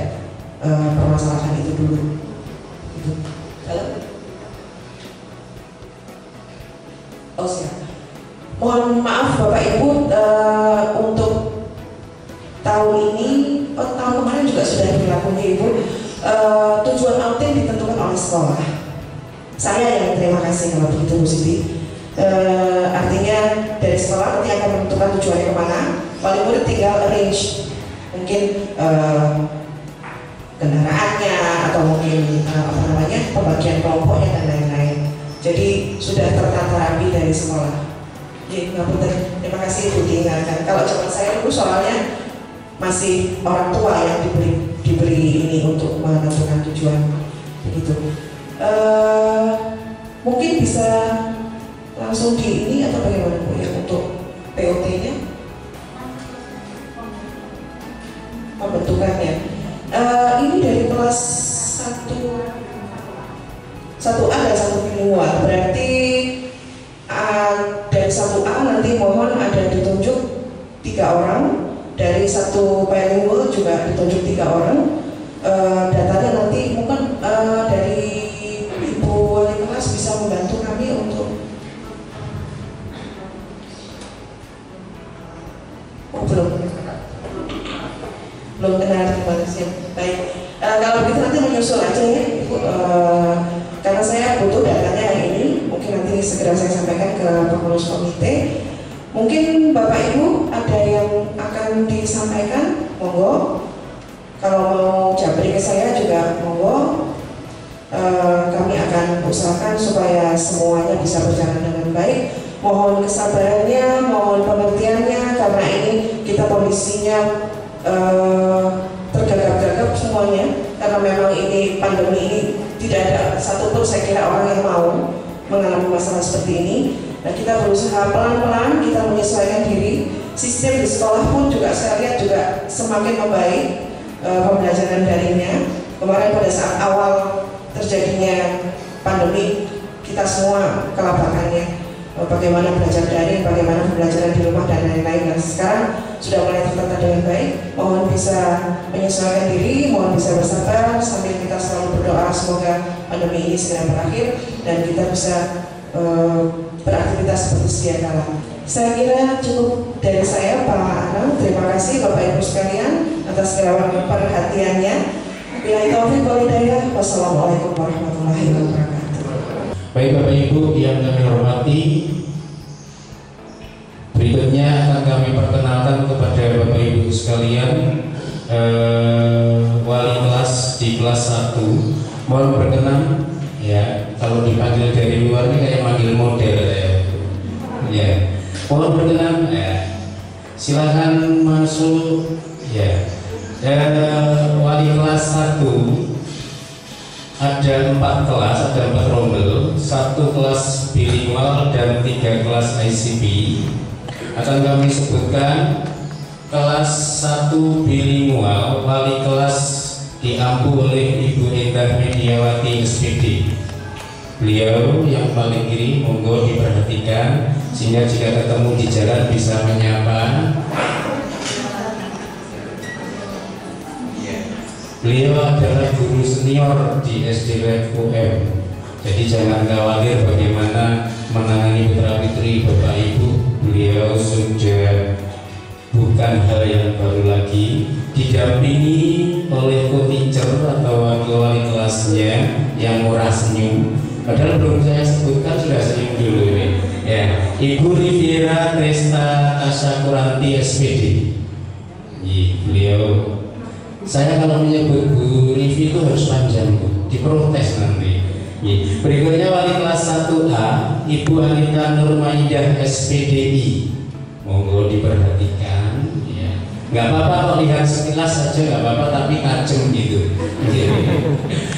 permasalahkan itu dulu. Gitu. Halo? Oh siap. Mohon maaf Bapak Ibu, untuk tahun ini, tahun kemarin juga sudah dilakukan Ibu, tujuan outing ditentukan oleh sekolah. Saya yang terima kasih kalau begitu Bu Siti. Artinya dari sekolah nanti akan menentukan tujuannya kemana, wali murid tinggal arrange mungkin kendaraannya atau mungkin pembagian kelompoknya dan lain-lain. Jadi sudah tertata rapi dari sekolah. Terima kasih Bu diingatkan. Kalau zaman saya dulu soalnya masih orang tua yang diberi ini untuk menentukan tujuan begitu. Mungkin bisa langsung di ini atau bagaimana Bu ya untuk POT-nya pembentukannya. Ini dari kelas 1A dan 1 bilingual, berarti dari 1A nanti mohon ada ditunjuk 3 orang, dari 1 bilingual juga ditunjuk 3 orang. Datanya nanti mungkin dari Ibu wali kelas bisa membantu kami untuk belum kenal, terima kasih. Baik, kalau begitu nanti menyusul aja ya Ibu, karena saya butuh datanya yang ini, mungkin nanti segera saya sampaikan ke pengurus komite. Mungkin Bapak Ibu ada yang akan disampaikan, monggo. Kalau mau japri ke saya juga monggo. Kami akan usahakan supaya semuanya bisa berjalan dengan baik. Mohon kesabarannya, mohon pengertiannya, karena ini kita kondisinya tergagap-gagap semuanya, karena memang ini pandemi ini tidak ada satupun saya kira orang yang mau mengalami masalah seperti ini. Nah, kita berusaha pelan-pelan kita menyesuaikan diri. Sistem di sekolah pun juga saya lihat juga semakin membaik, pembelajaran daringnya. Kemarin pada saat awal terjadinya pandemi, kita semua kelabakannya, bagaimana belajar daring, bagaimana pembelajaran di rumah dan lain-lain. Nah, sekarang sudah mulai tertata dengan baik. Mohon bisa menyesuaikan diri, mohon bisa bersabar sambil kita selalu berdoa semoga pandemi ini segera berakhir dan kita bisa beraktivitas seperti sedia kala. Saya kira cukup dari saya, Pak Anang. Terima kasih Bapak Ibu sekalian atas perhatiannya. Billahi taufiq wal hidayah. Wassalamualaikum warahmatullahi wabarakatuh. Baik Bapak Ibu yang kami hormati, berikutnya akan kami perkenalkan kepada Bapak Ibu sekalian wali kelas di kelas 1. Mohon berkenan ya, kalau dipanggil dari luar ini kayak manggil model ya. Mohon berkenan ya. Silakan masuk ya. Wali kelas 1 ada 4 kelas, ada 4 rombel, 1 kelas bilingual dan 3 kelas ICP. Akan kami sebutkan kelas 1 bilingual, wali kelas diampu oleh Ibu Endah Mediawati SPD. Beliau yang paling kiri, monggo diperhatikan sehingga jika ketemu di jalan bisa menyapa. Beliau adalah guru senior di SD UM. Jadi jangan khawatir bagaimana menangani putra putri Bapak Ibu. Beliau sudah bukan hal yang baru lagi, didampingi oleh co-teacher atau wakil wali kelasnya yang murah senyum. Padahal belum saya sebutkan sudah senyum dulu ini. Ya, Ibu Riviera Tresta Asyakuranti SPD. Beliau, saya kalau menyebut Bu Rivi itu harus panjang Bu, diprotes nanti. Berikutnya wali kelas 1A, Ibu Anita Nurmaidah SPDI. Monggo diperhatikan ya. Nggak apa-apa kalau lihat sekilas saja nggak apa-apa, tapi tajam gitu.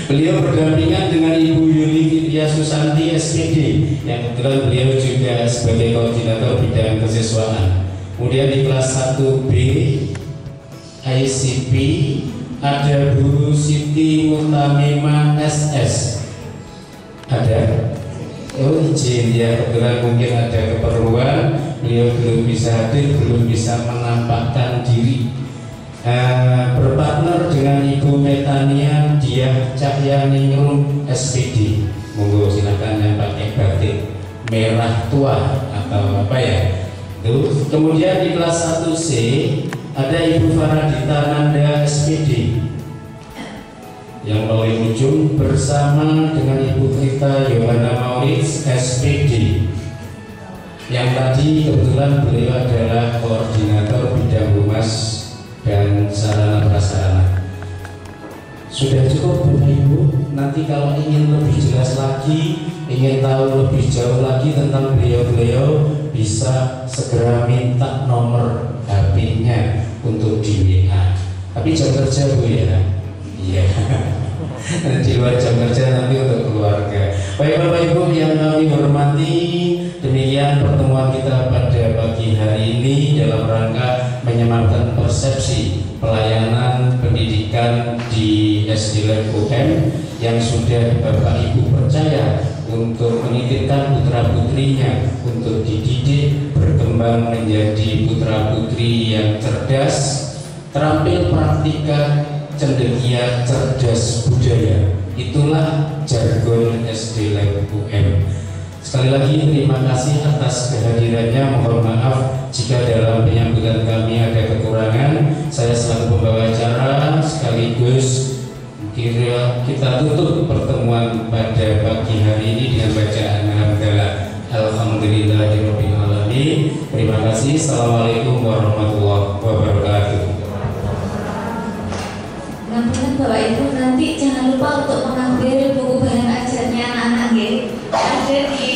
Beliau berdampingan dengan Ibu Yuli Fitria Susanti SPD, yang kebetulan beliau juga sebagai koordinator bidang kesiswaan. Kemudian di kelas 1B ICP ada Bu Siti Mutamima SS. Ada? Oh izin ya, kebetulan mungkin ada keperluan, beliau belum bisa hadir, belum bisa menampakkan diri. Berpartner dengan Ibu Metania Diah Cahyaningrum SPD. Monggo silakan yang pakai batik merah tua atau apa ya. Tuh. Kemudian di kelas 1C ada Ibu Faradita Nanda SPD. Yang paling ujung bersama dengan Ibu Rita Yohana Maurits SPD. Yang tadi kebetulan beliau adalah koordinator bidang humas dan sarana prasarana. Sudah cukup Bapak Ibu. Nanti kalau ingin lebih jelas lagi, ingin tahu lebih jauh lagi tentang beliau-beliau, bisa segera minta nomor HP-nya untuk di WA. Tapi jam kerja Bu ya. Iya. Di luar jam kerja nanti untuk keluarga. Baik Bapak Ibu yang kami hormati, demikian pertemuan kita pada pagi hari ini dalam rangka menyematkan persepsi pelayanan pendidikan di SD UM yang sudah Bapak Ibu percaya untuk menitipkan putra putrinya untuk dididik berkembang menjadi putra putri yang cerdas, terampil praktika, cendekia, cerdas budaya. Itulah jargon SD UM. Sekali lagi terima kasih atas kehadirannya. Mohon maaf jika dalam penyambutan kami ada kekurangan. Saya selaku pembawa acara kita tutup pertemuan pada pagi hari ini dengan bacaan hamdalah. Alhamdulillahirabbil alamin. Terima kasih. Assalamualaikum warahmatullahi wabarakatuh. Namun Bapak Ibu nanti jangan lupa untuk mengambil buku bahan ajarnya anak-anak ya. Ada di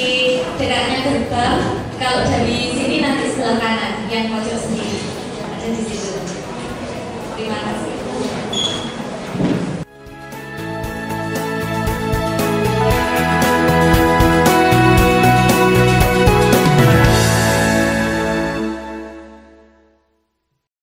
dekatnya gerbang. Kalau dari sini nanti sebelah kanan yang pojok sendiri ada di situ.